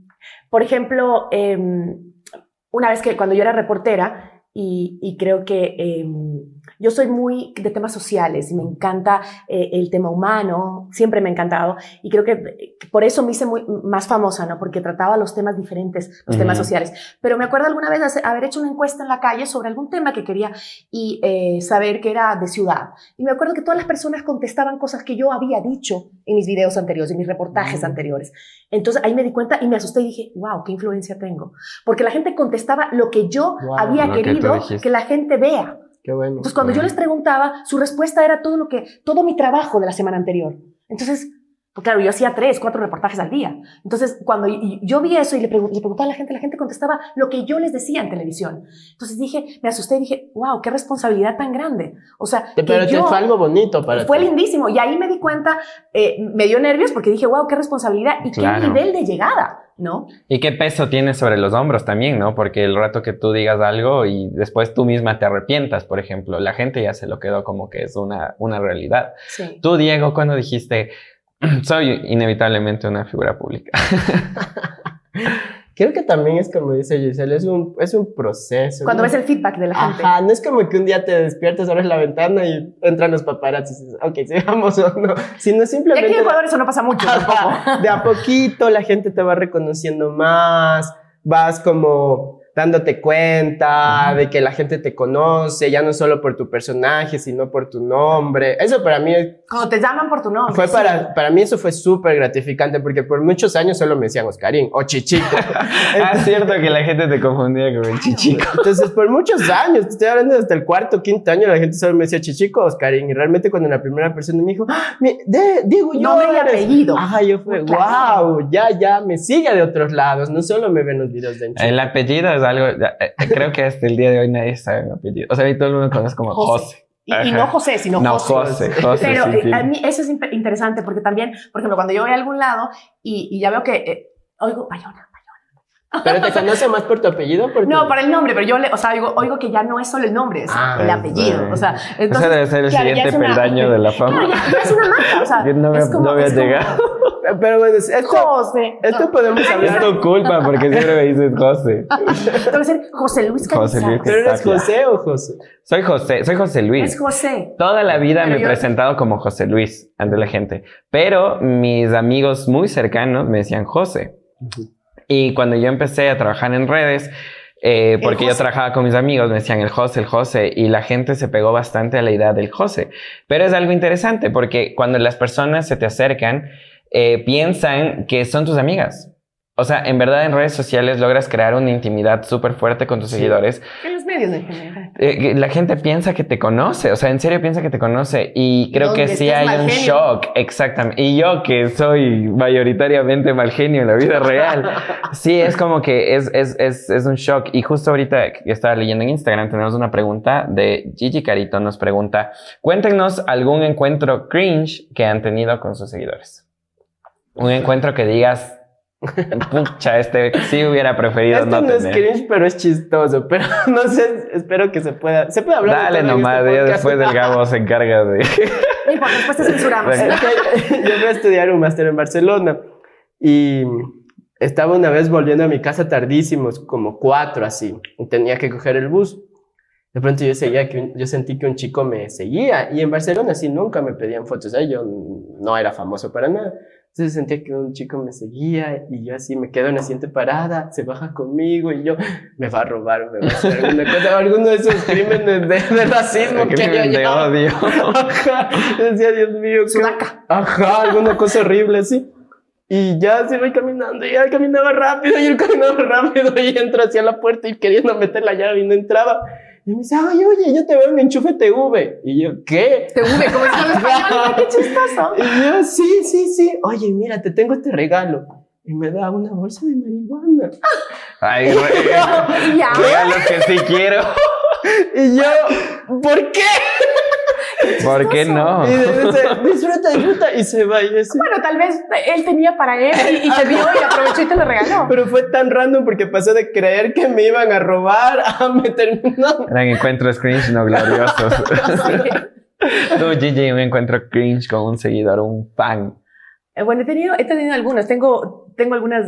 por ejemplo, una vez que cuando yo era reportera, y creo que yo soy muy de temas sociales y me encanta el tema humano, siempre me ha encantado, y creo que por eso me hice más famosa, ¿no? Porque trataba los temas diferentes, los temas sociales. Pero me acuerdo alguna vez haber hecho una encuesta en la calle sobre algún tema que quería y saber que era de ciudad. Y me acuerdo que todas las personas contestaban cosas que yo había dicho en mis videos anteriores, en mis reportajes anteriores. Entonces ahí me di cuenta y me asusté y dije, wow, qué influencia tengo. Porque la gente contestaba lo que yo había querido que la gente vea. Qué bueno. Entonces cuando yo les preguntaba, su respuesta era todo mi trabajo de la semana anterior. Entonces, pues claro, yo hacía 3, 4 reportajes al día. Entonces cuando yo vi eso y le preguntaba a la gente contestaba lo que yo les decía en televisión. Entonces me asusté y dije, wow, qué responsabilidad tan grande. O sea, pero fue algo bonito para ti. Fue lindísimo. Y ahí me di cuenta, me dio nervios porque dije, wow, qué responsabilidad y qué nivel de llegada. ¿no? Y qué peso tienes sobre los hombros también, ¿no? Porque el rato que tú digas algo y después tú misma te arrepientas, por ejemplo, la gente ya se lo quedó como que es una realidad. Sí. Tú, Diego, cuando dijiste, soy inevitablemente una figura pública. Creo que también es como dice Giselle, es un proceso. Cuando ¿no? ves el feedback de la gente. Ajá, no es como que un día te despiertas, abres la ventana y entran los paparazzis y dices, ok, sigamos o no. Sino Y simplemente... aquí en Ecuador eso no pasa mucho tampoco. De a poquito la gente te va reconociendo más, vas como dándote cuenta de que la gente te conoce, ya no solo por tu personaje, sino por tu nombre. Eso para mí Cuando te llaman por tu nombre. fue sí. para mí eso fue súper gratificante porque por muchos años solo me decían Oscarín o Chichico. Es cierto que la gente te confundía con el chichico. Entonces, por muchos años, te estoy hablando hasta el cuarto, quinto año, la gente solo me decía Chichico o Oscarín. Y realmente cuando la primera persona me dijo, Diego, yo Nombre y apellido. Ajá, yo fue, Claro. wow, ya me sigue de otros lados, no solo me ven los videos de Enchufe. El apellido es algo, creo que hasta el día de hoy nadie sabe mi apellido. O sea, a mí todo el mundo me conoce como José. Y Ajá. no José, sino No, José. José. Pero Sí, sí. a mí eso es interesante porque también, por ejemplo, cuando yo voy a algún lado y ya veo que oigo Bayona. Pero te conoce más por tu apellido, porque No, para el nombre, pero yo oigo que ya no es solo el nombre, es el apellido. O sea, entonces, ese debe ser el claro, ya siguiente es una- peldaño de la fama. Claro, ya es una marca, o sea, Que no es como, había es como, llegado. Pero bueno, José. esto podemos Es hablar. tu culpa porque siempre me dices José. Debe ser José Luis José Canizares. Luis. ¿Pero eres José o José? Soy José Luis. Es José. Toda la vida Pero me he yo- presentado como José Luis ante la gente, pero mis amigos muy cercanos me decían José. Y cuando yo empecé a trabajar en redes, porque yo José. trabajaba con mis amigos, me decían el José, y la gente se pegó bastante a la idea del José. Pero es algo interesante porque cuando las personas se te acercan, piensan que son tus amigas. O sea, en verdad en redes sociales logras crear una intimidad súper fuerte con tus seguidores. En los medios en general. Que la gente piensa que te conoce, o sea, en serio piensa que te conoce y creo que Donde sí estés hay mal un genio. shock, exactamente. Y yo que soy mayoritariamente mal genio en la vida real, sí, es como que es un shock. Y justo ahorita que estaba leyendo en Instagram tenemos una pregunta de Gigi Carito, nos pregunta, cuéntenos algún encuentro cringe que han tenido con sus seguidores. Un encuentro que digas, pucha, sí hubiera preferido Esto no es tener. cringe, pero es chistoso. Pero no sé, espero que se pueda hablar. Dale de todo en nomás, este ya podcast. después del Gabo se encarga de... No importa, después te censuramos. Venga. Es que yo fui a estudiar un máster en Barcelona y estaba una vez volviendo a mi casa tardísimos, como 4 así, y tenía que coger el bus. De pronto yo sentí que un chico me seguía y en Barcelona sí nunca me pedían fotos, yo no era famoso para nada. Entonces sentía que un chico me seguía y yo así me quedo en la siguiente parada, se baja conmigo y yo, me va a robar, me va a hacer alguna cosa, alguno de esos crímenes de racismo que Crimen yo de llamo. odio. Ajá, yo decía, Dios mío, qué- Sudaca. Ajá, alguna cosa horrible así. Y ya se voy caminando, y ya caminaba rápido, y él caminaba rápido, y entro hacia la puerta y queriendo meter la llave y no entraba. Y me dice, ay, oye, yo te veo en Enchufe TV. Y yo, ¿qué? Te une, como es en español, qué chistoso. Y yo, sí. Oye, mira, te tengo este regalo. Y me da una bolsa de marihuana. Ay, Ya. regalos que sí quiero. Y yo, ¿por qué? ¿Por qué no? Y dice, disfruta. Y se va. Y yo así. Bueno, tal vez él tenía para él y te vio y aprovechó y te lo regaló. Pero fue tan random porque pasó de creer que me iban a robar a meterme una... Eran encuentros cringe no gloriosos. Tú, Gigi, un encuentro cringe con un seguidor, un fan. Bueno, he tenido algunas. Tengo algunas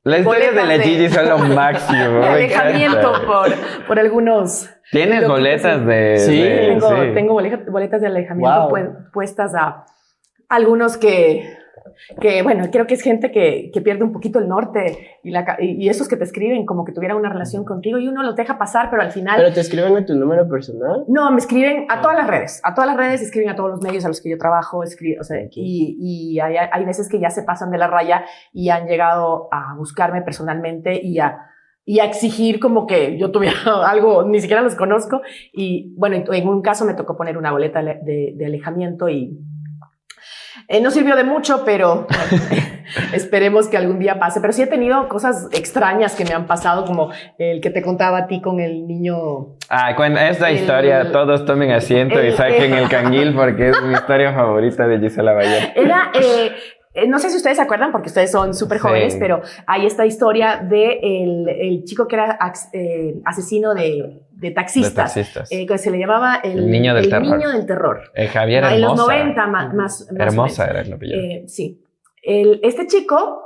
Las historias de la boletas de- Gigi son lo máximo. de me alejamiento encanta. por algunos. ¿Tienes loquitos, boletas sí. de...? Sí, de- Tengo boletas de alejamiento Wow. puestas a algunos que, bueno, creo que es gente que pierde un poquito el norte y esos que te escriben como que tuvieran una relación contigo y uno los deja pasar, pero al final... Pero te escriben a tu número personal. No, me escriben a todas las redes, escriben a todos los medios a los que yo trabajo, o sea, y hay veces que ya se pasan de la raya y han llegado a buscarme personalmente y a exigir como que yo tuviera algo, ni siquiera los conozco. Y bueno, en un caso me tocó poner una boleta de alejamiento y no sirvió de mucho, pero esperemos que algún día pase. Pero sí he tenido cosas extrañas que me han pasado, como el que te contaba a ti con el niño. Ah, cuenta esta El- historia, todos tomen asiento y el- saquen el canguil porque es mi historia favorita de Gisela Bayer. Era, no sé si ustedes se acuerdan, porque ustedes son súper jóvenes, pero hay esta historia de el chico que era asesino de taxistas. Que se le llamaba el niño del terror. Niño del terror. Javier Hermosa. En los 90 más Hermosa era el apellido. Sí. Este chico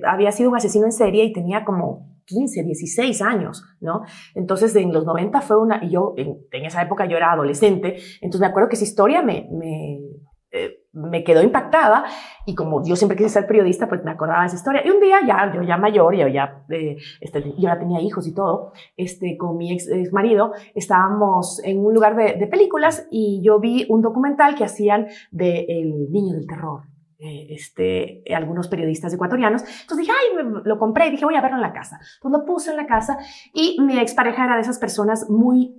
había sido un asesino en serie y tenía como 15, 16 años, ¿no? Entonces, en los 90 fue y yo, en esa época yo era adolescente, entonces me acuerdo que esa historia me quedó impactada y como yo siempre quise ser periodista, pues me acordaba de esa historia. Y un día yo ya mayor, yo ya tenía hijos y todo, con mi ex marido, estábamos en un lugar de películas y yo vi un documental que hacían de El Niño del Terror. Algunos periodistas ecuatorianos. Entonces dije, lo compré y dije, voy a verlo en la casa. Entonces lo puse en la casa y mi expareja era de esas personas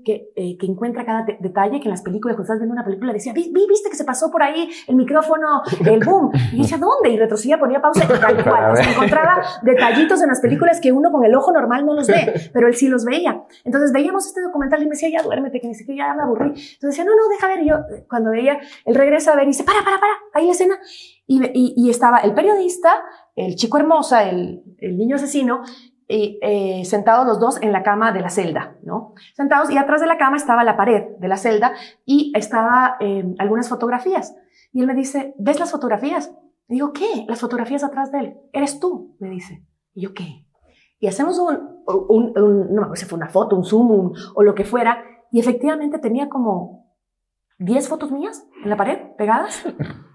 que encuentra cada detalle, que en las películas, cuando estás viendo una película, decía, ¿viste que se pasó por ahí el micrófono, el boom? Y yo decía, ¿dónde? Y retrocedía, ponía pausa y tal cual. O sea, encontraba detallitos en las películas que uno con el ojo normal no los ve, pero él sí los veía. Entonces veíamos este documental y me decía, ya duérmete, que ni siquiera ya me aburrí. Entonces decía, no, deja ver. Y yo, cuando veía, él regresa a ver y dice, para, ahí la escena. Y estaba el periodista, el chico Hermosa, el niño asesino, sentados los dos en la cama de la celda, ¿no? Sentados, y atrás de la cama estaba la pared de la celda y estaba algunas fotografías. Y él me dice, ¿ves las fotografías? Y digo, ¿qué? Las fotografías atrás de él. ¿Eres tú? Me dice. Y yo, ¿qué? Y hacemos no sé si fue una foto, un zoom, o lo que fuera, y efectivamente tenía como 10 fotos mías en la pared, pegadas,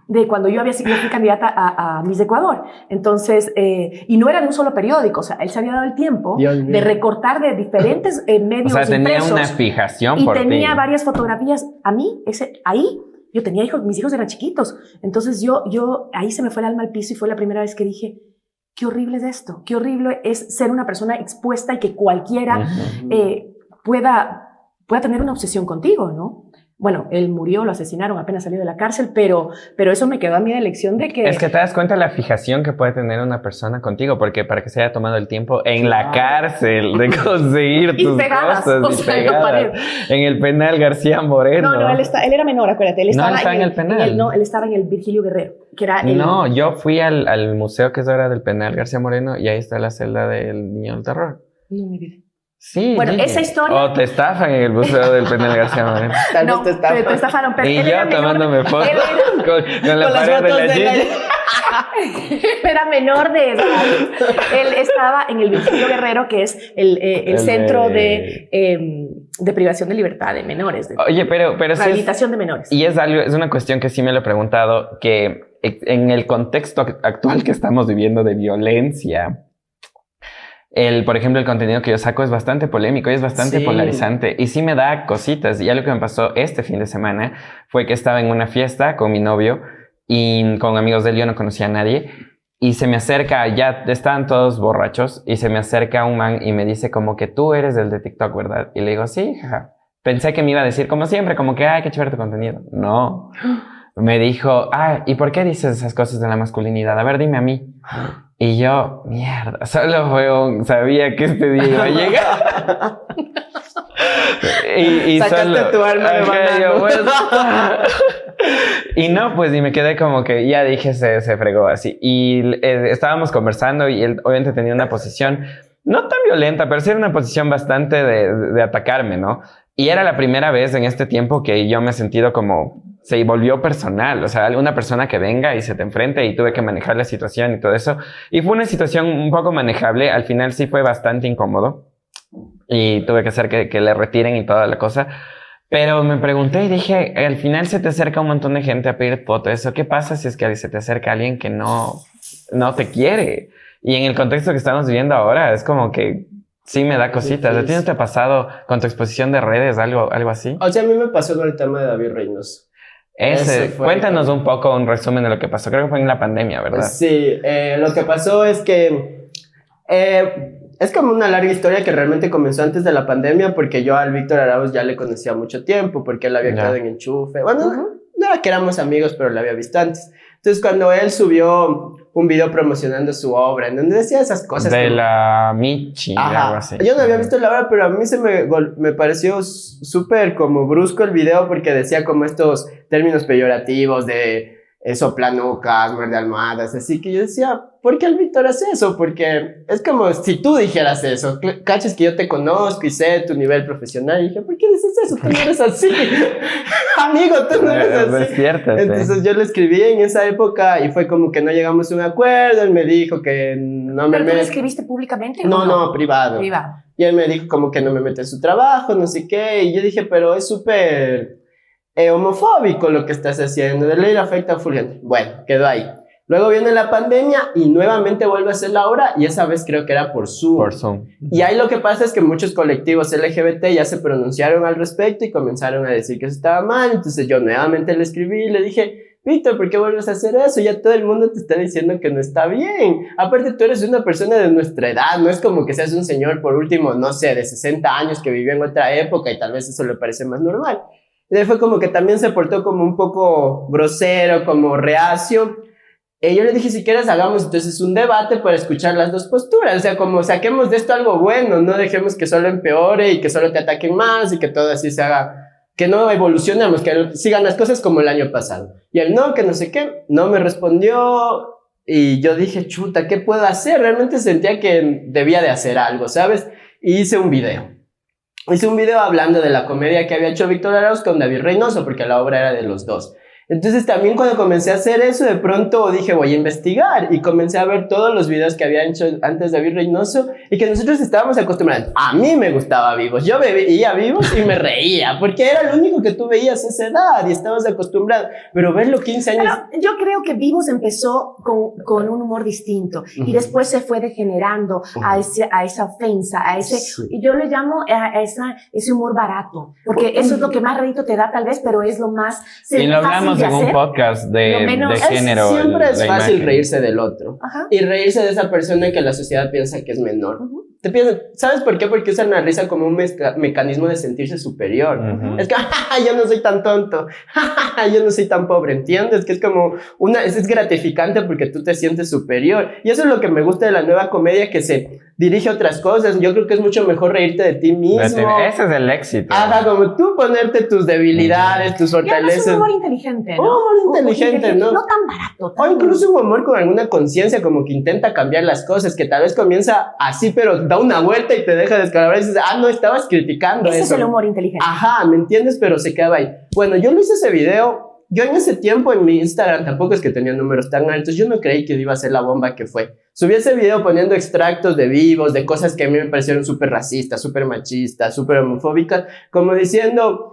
de cuando yo fui candidata a Miss Ecuador. Entonces, y no era de un solo periódico, o sea, él se había dado el tiempo de recortar de diferentes medios. O sea, tenía impresos, una fijación y por ti. Y tenía varias fotografías. A mí, ahí, yo tenía hijos, mis hijos eran chiquitos. Entonces, ahí se me fue el alma al piso y fue la primera vez que dije, qué horrible es esto, qué horrible es ser una persona expuesta y que cualquiera pueda tener una obsesión contigo, ¿no? Bueno, él murió, lo asesinaron, apenas salió de la cárcel, pero eso me quedó a mí de lección de que... Es que te das cuenta de la fijación que puede tener una persona contigo, porque para que se haya tomado el tiempo en la cárcel de conseguir tus pegadas, cosas y pegadas. En el penal García Moreno. No, él era menor, acuérdate. Él estaba en el penal. Él estaba en el Virgilio Guerrero, que era el... No, yo fui al museo que es ahora del penal García Moreno y ahí está la celda del Niño del Terror. No, mi vida. Sí. Bueno, esa historia... O te estafan en el museo del penal García Moreno. No, te estafaron. Pero y yo tomándome fotos con la pared de la Gigi. Era menor de edad. Él estaba en el Virgilio Guerrero, que es el centro de privación de libertad de menores. Oye, pero rehabilitación de menores. Y es una cuestión que sí me lo he preguntado, que en el contexto actual que estamos viviendo de violencia... por ejemplo, el contenido que yo saco es bastante polémico y es bastante polarizante y sí me da cositas. Y algo que me pasó este fin de semana fue que estaba en una fiesta con mi novio y con amigos de él, yo no conocía a nadie y se me acerca, ya estaban todos borrachos y se me acerca un man y me dice como que tú eres el de TikTok, ¿verdad? Y le digo, sí, jaja. Pensé que me iba a decir como siempre, como que, ay, qué chévere tu contenido. No. Me dijo, ¿y por qué dices esas cosas de la masculinidad? A ver, dime a mí. Y yo, mierda, sabía que este día iba a llegar. y sacaste tu arma de banano. Y no, pues, y me quedé como que ya dije, se fregó así. Y estábamos conversando y él obviamente tenía una posición no tan violenta, pero sí era una posición bastante de atacarme, ¿no? Y era la primera vez en este tiempo que yo me he sentido como... se volvió personal, o sea, alguna persona que venga y se te enfrente y tuve que manejar la situación y todo eso. Y fue una situación un poco manejable, al final sí fue bastante incómodo y tuve que hacer que le retiren y toda la cosa. Pero me pregunté y dije, al final se te acerca un montón de gente a pedir fotos. ¿Eso qué pasa si es que se te acerca alguien que no te quiere? Y en el contexto que estamos viviendo ahora es como que sí me da cositas. ¿A ti no te ha pasado con tu exposición de redes algo así? O sea, a mí me pasó con el tema de David Reynoso. Cuéntanos un poco, un resumen de lo que pasó. Creo que fue en la pandemia, ¿verdad? Sí, lo que pasó es que es como una larga historia que realmente comenzó antes de la pandemia porque yo al Víctor Arauz ya le conocía mucho tiempo porque él había quedado en Enchufe. Bueno, no era que éramos amigos, pero lo había visto antes. Entonces, cuando él subió un video promocionando su obra, en donde decía esas cosas... De la Michi, algo así. Yo no había visto la obra, pero a mí me pareció súper como brusco el video porque decía como estos términos peyorativos de soplanucas, muerde almohadas, así que yo decía, ¿por qué el Víctor hace eso? Porque es como si tú dijeras eso, cachas que yo te conozco y sé tu nivel profesional, y dije, ¿por qué dices eso? Tú no eres así, amigo, tú no eres así. Despiértate. Entonces yo le escribí en esa época y fue como que no llegamos a un acuerdo, él me dijo que no me... ¿Pero tú lo escribiste públicamente? No, privado. Privado. Y él me dijo como que no me mete en su trabajo, no sé qué, y yo dije, pero es súper homofóbico lo que estás haciendo, de ley le afecta a Fulgente. Bueno, quedó ahí. Luego viene la pandemia y nuevamente vuelve a ser la hora y esa vez creo que era por Zoom. Por Zoom. Y ahí lo que pasa es que muchos colectivos LGBT ya se pronunciaron al respecto y comenzaron a decir que eso estaba mal. Entonces yo nuevamente le escribí y le dije, Víctor, ¿por qué vuelves a hacer eso? Ya todo el mundo te está diciendo que no está bien. Aparte, tú eres una persona de nuestra edad, no es como que seas un señor, por último, no sé, de 60 años que vivió en otra época y tal vez eso le parece más normal. Y fue como que también se portó como un poco grosero, como reacio. Yo le dije, si quieres hagamos entonces un debate para escuchar las dos posturas, o sea, como saquemos de esto algo bueno, no dejemos que solo empeore y que solo te ataquen más y que todo así se haga, que no evolucionemos, que sigan las cosas como el año pasado. Y él no, que no sé qué, no me respondió y yo dije, chuta, ¿qué puedo hacer? Realmente sentía que debía de hacer algo, ¿sabes? Y hice un video. Hice un video hablando de la comedia que había hecho Víctor Arauz con David Reynoso, porque la obra era de los dos. Entonces también cuando comencé a hacer eso, de pronto dije, voy a investigar, y comencé a ver todos los videos que había hecho antes David Reynoso y que nosotros estábamos acostumbrados. A mí me gustaba Vivos, yo veía Vivos y me reía, porque era lo único que tú veías a esa edad y estabas acostumbrado, pero verlo 15 años... Pero yo creo que Vivos empezó con un humor distinto y después se fue degenerando a esa ofensa, a ese, y yo le llamo a ese humor barato, porque eso es lo que más rédito te da tal vez, pero es lo más y lo hablamos en un podcast de género. Siempre es fácil imagen. reírse del otro. Ajá. Y reírse de esa persona que la sociedad piensa que es menor. Te piensan, ¿sabes por qué? Porque usan la risa como un mecanismo de sentirse superior. Es que, yo no soy tan tonto, yo no soy tan pobre, ¿entiendes? Que es como es gratificante porque tú te sientes superior. Y eso es lo que me gusta de la nueva comedia, que se dirige a otras cosas. Yo creo que es mucho mejor reírte de ti mismo. Ese es el éxito. Ajá, como tú ponerte tus debilidades, tus fortalezas. Es un humor inteligente, ¿no? Humor inteligente, ¿no? No tan barato. O incluso un humor con alguna conciencia, como que intenta cambiar las cosas, que tal vez comienza así, pero da una vuelta y te deja descalabrar y dices, no estabas criticando eso. Ese es el humor inteligente. Ajá, ¿me entiendes? Pero se quedaba ahí. Bueno, yo lo hice ese video. Yo en ese tiempo en mi Instagram tampoco es que tenía números tan altos. Yo no creí que iba a ser la bomba que fue. Subí ese video poniendo extractos de Vivos, de cosas que a mí me parecieron súper racistas, súper machistas, súper homofóbicas, como diciendo...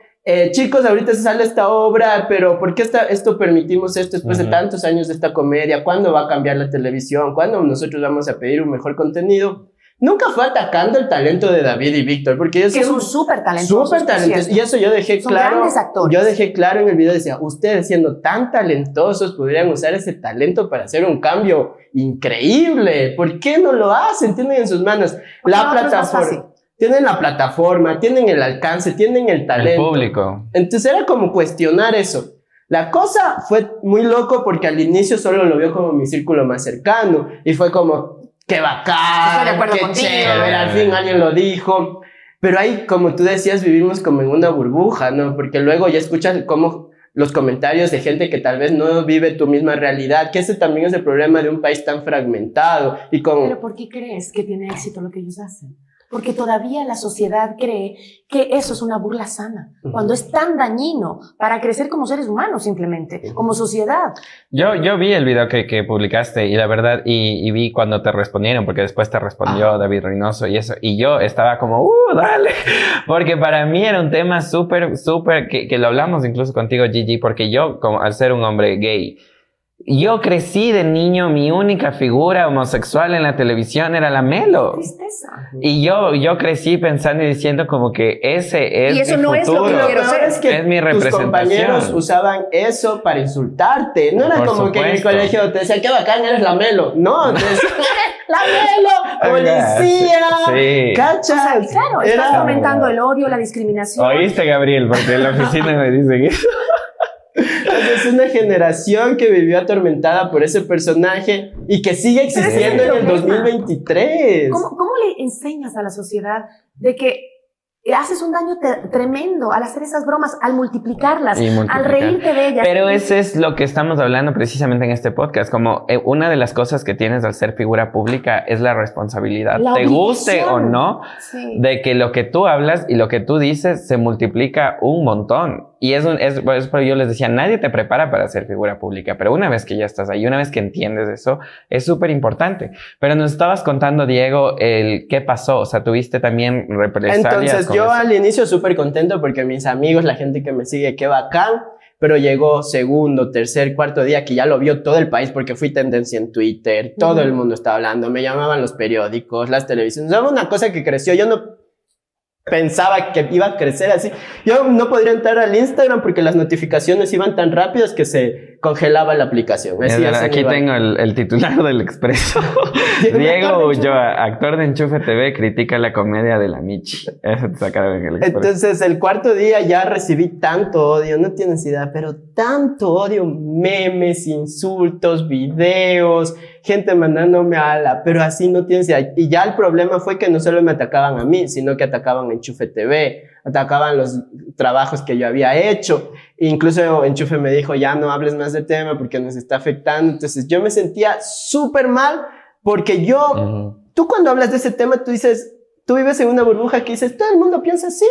chicos, ahorita se sale esta obra, pero ¿por qué esto permitimos esto después de tantos años de esta comedia? ¿Cuándo va a cambiar la televisión? ¿Cuándo nosotros vamos a pedir un mejor contenido? Nunca fue atacando el talento de David y Víctor, porque ellos son súper talentosos. Súper talentosos. Y eso yo dejé son claro. Grandes actores. Yo dejé claro en el video, decía, ustedes siendo tan talentosos podrían usar ese talento para hacer un cambio increíble. ¿Por qué no lo hacen? Tienen en sus manos la plataforma. Tienen la plataforma, tienen el alcance, tienen el talento. El público. Entonces era como cuestionar eso. La cosa fue muy loco porque al inicio solo lo vio como mi círculo más cercano. Y fue como, qué bacán, qué chévere, al fin alguien lo dijo. Pero ahí, como tú decías, vivimos como en una burbuja, ¿no? Porque luego ya escuchas como los comentarios de gente que tal vez no vive tu misma realidad, que ese también es el problema de un país tan fragmentado. Y como... ¿Pero por qué crees que tiene éxito lo que ellos hacen? Porque todavía la sociedad cree que eso es una burla sana, cuando es tan dañino para crecer como seres humanos simplemente, como sociedad. Yo vi el video que publicaste y la verdad, y vi cuando te respondieron, porque después te respondió David Reynoso y eso, y yo estaba como, dale, porque para mí era un tema súper, que lo hablamos incluso contigo, Gigi, porque yo, como al ser un hombre gay, yo crecí de niño, mi única figura homosexual en la televisión era la Melo. ¡Qué tristeza! Y yo crecí pensando y diciendo como que ese es y eso mi no futuro. Es lo que quiero ser. Es que es mi tus representación. compañeros usaban eso para insultarte. No era Por como supuesto. que en el colegio te decían, qué bacán, eres la Melo. No, te decían, la Melo, policía. Sí. ¿Cachas? O sea, claro, estás fomentando el odio, la discriminación. ¿Oíste, Gabriel? Porque en la oficina me dicen eso. Es una generación que vivió atormentada por ese personaje y que sigue existiendo en el 2023. ¿Cómo le enseñas a la sociedad de que haces un daño tremendo al hacer esas bromas, al multiplicarlas, al reírte de ellas. Pero eso es lo que estamos hablando precisamente en este podcast, como una de las cosas que tienes al ser figura pública es la responsabilidad, te guste o no, de que lo que tú hablas y lo que tú dices se multiplica un montón. Y por eso yo les decía, nadie te prepara para ser figura pública, pero una vez que ya estás ahí, una vez que entiendes eso, es súper importante. Pero nos estabas contando, Diego, qué pasó, o sea, tuviste también represalias. Entonces yo al inicio súper contento porque mis amigos, la gente que me sigue, qué bacán, pero llegó segundo, tercer, cuarto día que ya lo vio todo el país porque fui tendencia en Twitter, todo el mundo estaba hablando, me llamaban los periódicos, las televisiones, era una cosa que creció, yo no pensaba que iba a crecer así. Yo no podría entrar al Instagram porque las notificaciones iban tan rápidas que se congelaba la aplicación. Aquí tengo el titular del Expreso. Diego Ulloa, actor de Enchufe TV, critica la comedia de la Michi. Eso te sacaron en el Expreso. Entonces, el cuarto día ya recibí tanto odio, no tienes idea, pero tanto odio, memes, insultos, videos, gente mandándome pero así no tienes idea. Y ya el problema fue que no solo me atacaban a mí, sino que atacaban a Enchufe TV, atacaban los trabajos que yo había hecho. Incluso Enchufe me dijo, ya no hables más del tema porque nos está afectando. Entonces yo me sentía súper mal porque tú cuando hablas de ese tema, tú dices, tú vives en una burbuja que dices, todo el mundo piensa así,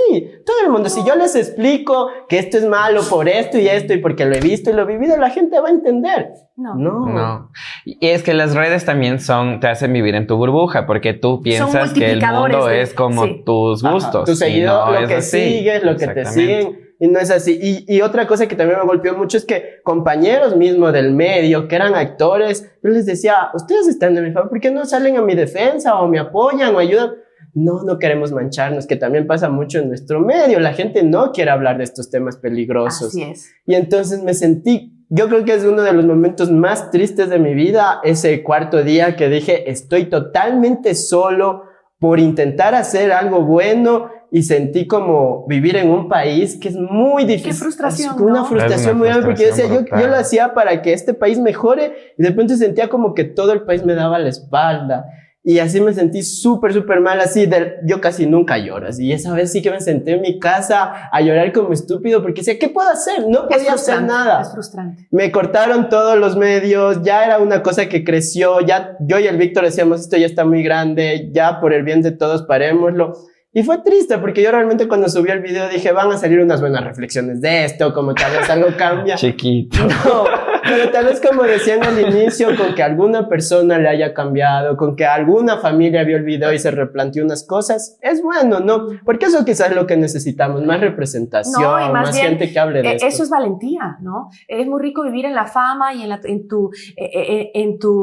todo el mundo. Si yo les explico que esto es malo por esto y porque lo he visto y lo he vivido, la gente va a entender. No. Y es que las redes también te hacen vivir en tu burbuja, porque tú piensas que el mundo es como tus gustos. Tu seguidor, lo que sigues, lo que te siguen, y no es así. Y otra cosa que también me golpeó mucho es que compañeros mismos del medio, que eran actores, yo les decía, ustedes están de mi favor, ¿por qué no salen a mi defensa o me apoyan o ayudan? No queremos mancharnos, que también pasa mucho en nuestro medio. La gente no quiere hablar de estos temas peligrosos. Así es. Y entonces me sentí, yo creo que es uno de los momentos más tristes de mi vida, ese cuarto día que dije, estoy totalmente solo por intentar hacer algo bueno, y sentí como vivir en un país que es muy difícil. Qué frustración, Una frustración muy grande, porque yo decía, yo lo hacía para que este país mejore, y de repente sentía como que todo el país me daba la espalda. Y así me sentí súper mal, así, yo casi nunca lloro, así, y esa vez sí que me senté en mi casa a llorar como estúpido, porque decía, ¿qué puedo hacer? No podía hacer nada. Es frustrante. Me cortaron todos los medios, ya era una cosa que creció, ya yo y el Víctor decíamos, esto ya está muy grande, ya por el bien de todos parémoslo. Y fue triste, porque yo realmente cuando subí el video dije, van a salir unas buenas reflexiones de esto, como tal vez algo cambia. Chiquito. No, pero tal vez como decían al inicio, con que alguna persona le haya cambiado, con que alguna familia vio el video y se replanteó unas cosas, es bueno, ¿no? Porque eso quizás es lo que necesitación, más representación, más bien, gente que hable de esto. Eso es valentía, ¿no? Es muy rico vivir en la fama y en tu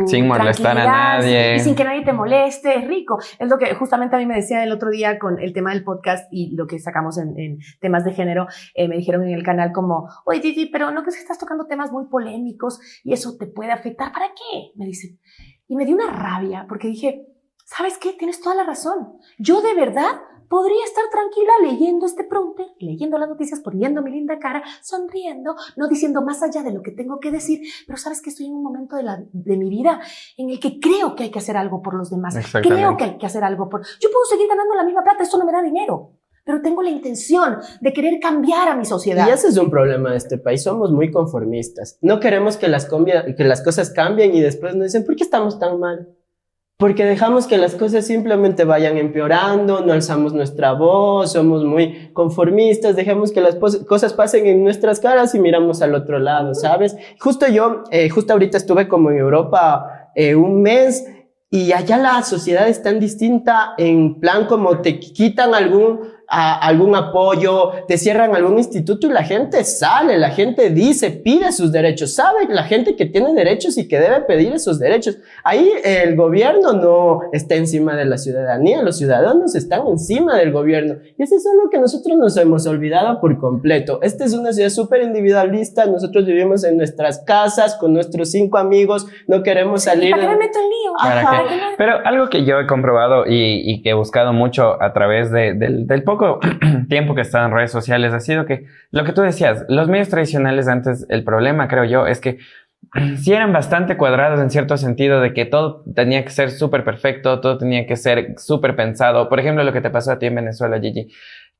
sin molestar a nadie. Y sin que nadie te moleste, es rico. Es lo que justamente a mí me decía el otro día con el tema del podcast y lo que sacamos en temas de género, me dijeron en el canal como, oye Gigi, pero no crees que estás tocando temas muy polémicos y eso te puede afectar, ¿para qué? Me dicen. Y me dio una rabia porque dije, ¿sabes qué? Tienes toda la razón. Yo de verdad podría estar tranquila leyendo este prompter, leyendo las noticias, poniendo mi linda cara, sonriendo, no diciendo más allá de lo que tengo que decir, pero sabes que estoy en un momento de mi vida en el que creo que hay que hacer algo por los demás, creo que hay que hacer algo yo puedo seguir ganando la misma plata, esto no me da dinero, pero tengo la intención de querer cambiar a mi sociedad. Y ese es un problema de este país, somos muy conformistas, no queremos que las cosas cambien y después nos dicen, ¿por qué estamos tan mal? Porque dejamos que las cosas simplemente vayan empeorando, no alzamos nuestra voz, somos muy conformistas, dejamos que las cosas pasen en nuestras caras y miramos al otro lado, ¿sabes? Justo ahorita estuve como en Europa un mes y allá la sociedad es tan distinta, en plan como te quitan algún apoyo, te cierran algún instituto y la gente sale, la gente dice, pide sus derechos, sabe la gente que tiene derechos y que debe pedir esos derechos. Ahí el gobierno no está encima de la ciudadanía, los ciudadanos están encima del gobierno. Y eso es algo que nosotros nos hemos olvidado por completo. Esta es una ciudad súper individualista, nosotros vivimos en nuestras casas con nuestros 5 amigos, no queremos salir. ¿Para qué me meto en lío? Ajá. Pero algo que yo he comprobado y que he buscado mucho a través del poco tiempo que he estado en redes sociales ha sido que lo que tú decías, los medios tradicionales antes, el problema creo yo es que sí eran bastante cuadrados en cierto sentido de que todo tenía que ser súper perfecto, todo tenía que ser súper pensado. Por ejemplo, lo que te pasó a ti en Venezuela, Gigi.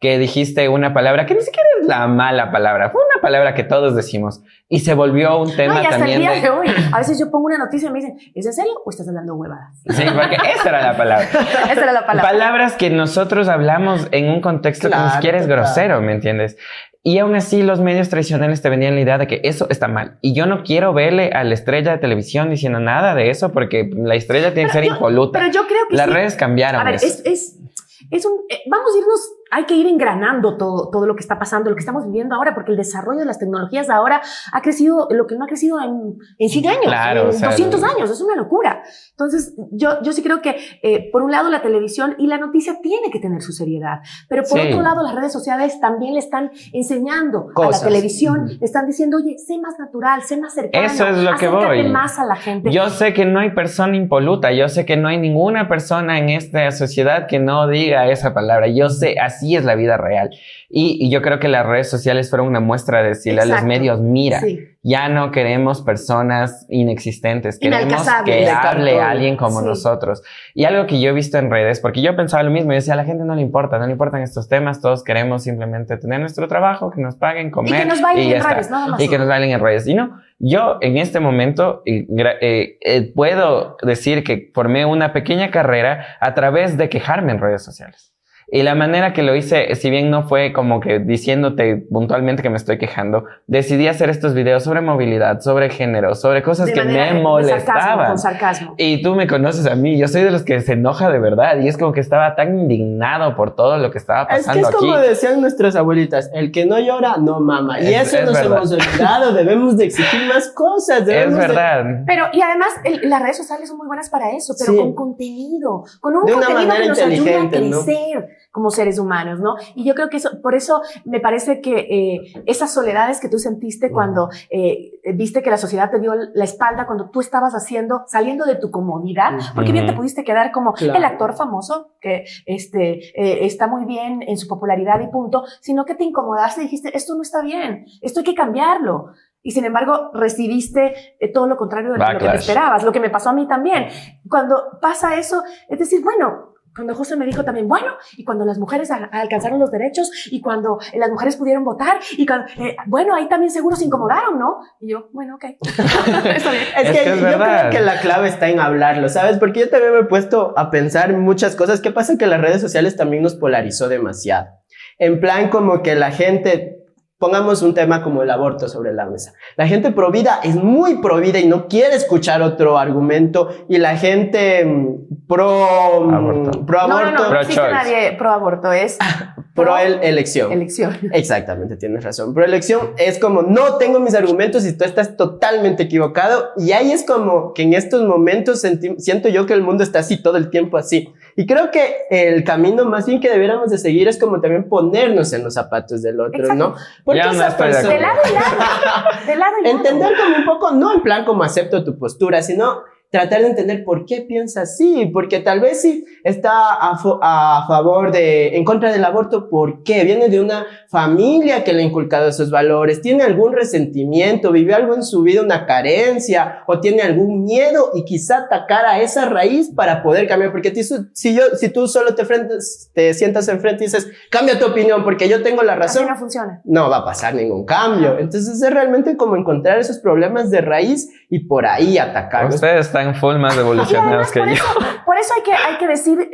que dijiste una palabra que ni siquiera es la mala palabra, fue una palabra que todos decimos y se volvió un tema y hasta también el día de hoy, a veces yo pongo una noticia y me dicen, ¿es en serio o estás hablando huevadas? Sí, porque esa era la palabra. Esa era la palabra. Palabras que nosotros hablamos en un contexto que ni siquiera es grosero, ¿me entiendes? Y aún así los medios tradicionales te vendían la idea de que eso está mal. Y yo no quiero verle a la estrella de televisión diciendo nada de eso porque la estrella tiene que ser impoluta. Pero yo creo que las sí. redes cambiaron. A ver, eso. es un... vamos a irnos... Hay que ir engranando todo lo que está pasando, lo que estamos viviendo ahora, porque el desarrollo de las tecnologías ahora ha crecido lo que no ha crecido en 100 años, claro, en 200 años, es una locura. Entonces, yo sí creo que, por un lado, la televisión y la noticia tiene que tener su seriedad, pero por otro lado, las redes sociales también le están enseñando cosas. A la televisión, le están diciendo, oye, sé más natural, sé más cercano, eso es lo que voy. Más a la gente. Yo sé que no hay persona impoluta, yo sé que no hay ninguna persona en esta sociedad que no diga esa palabra, yo sé, así es la vida real. Y yo creo que las redes sociales fueron una muestra de decirle a los medios, mira, ya no queremos personas inexistentes, queremos que hable alguien como nosotros. Y algo que yo he visto en redes, porque yo pensaba lo mismo, yo decía, a la gente no le importan estos temas, todos queremos simplemente tener nuestro trabajo, que nos paguen, comer. Y que nos bailen en redes, nada más. Y que nos bailen en redes. Y no, yo en este momento puedo decir que formé una pequeña carrera a través de quejarme en redes sociales. Y la manera que lo hice, si bien no fue como que diciéndote puntualmente que me estoy quejando, decidí hacer estos videos sobre movilidad, sobre género, sobre cosas que me molestaban. Con sarcasmo. Y tú me conoces a mí, yo soy de los que se enoja de verdad. Y es como que estaba tan indignado por todo lo que estaba pasando aquí. Es que es como decían nuestras abuelitas, el que no llora, no mama. Y eso nos hemos olvidado, debemos de exigir más cosas. Es verdad. Pero, y además, las redes sociales son muy buenas para eso, pero con contenido, con un contenido que nos ayude a crecer, ¿no? Como seres humanos, ¿no? Y yo creo que eso, por eso me parece que esas soledades que tú sentiste cuando viste que la sociedad te dio la espalda, cuando tú estabas saliendo de tu comodidad, porque bien te pudiste quedar como el actor famoso, que está muy bien en su popularidad y punto, sino que te incomodaste y dijiste, esto no está bien, esto hay que cambiarlo. Y sin embargo, recibiste todo lo contrario de lo que te esperabas, lo que me pasó a mí también. Cuando pasa eso, es decir, bueno, cuando José me dijo también, bueno, y cuando las mujeres alcanzaron los derechos, y cuando las mujeres pudieron votar, y cuando, bueno, ahí también seguro se incomodaron, ¿no? Y yo, bueno, ok. Está bien. Es que yo creo que la clave está en hablarlo, ¿sabes? Porque yo también me he puesto a pensar muchas cosas. ¿Qué pasa? Que las redes sociales también nos polarizó demasiado. En plan, como que la gente... Pongamos un tema como el aborto sobre la mesa. La gente pro vida es muy pro vida y no quiere escuchar otro argumento, y la gente pro aborto. No existe nadie pro aborto, es pro elección. Exactamente, tienes razón. Pro elección es como, no tengo mis argumentos y tú estás totalmente equivocado, y ahí es como que en estos momentos siento yo que el mundo está así todo el tiempo así. Y creo que el camino más bien que debiéramos de seguir es como también ponernos en los zapatos del otro, ¿no? Porque esa persona... De lado y lado. De lado y lado. Entender como un poco, no en plan como acepto tu postura, sino tratar de entender por qué piensa así, porque tal vez sí está a favor en contra del aborto, ¿por qué? Viene de una familia que le ha inculcado esos valores, tiene algún resentimiento, vivió algo en su vida, una carencia, o tiene algún miedo, y quizá atacar a esa raíz para poder cambiar, porque si tú solo te sientas enfrente y dices, cambia tu opinión porque yo tengo la razón, así no funciona. No va a pasar ningún cambio. Entonces es realmente como encontrar esos problemas de raíz y por ahí atacarlos. Ustedes están full más evolucionados que yo. Por eso hay que decir,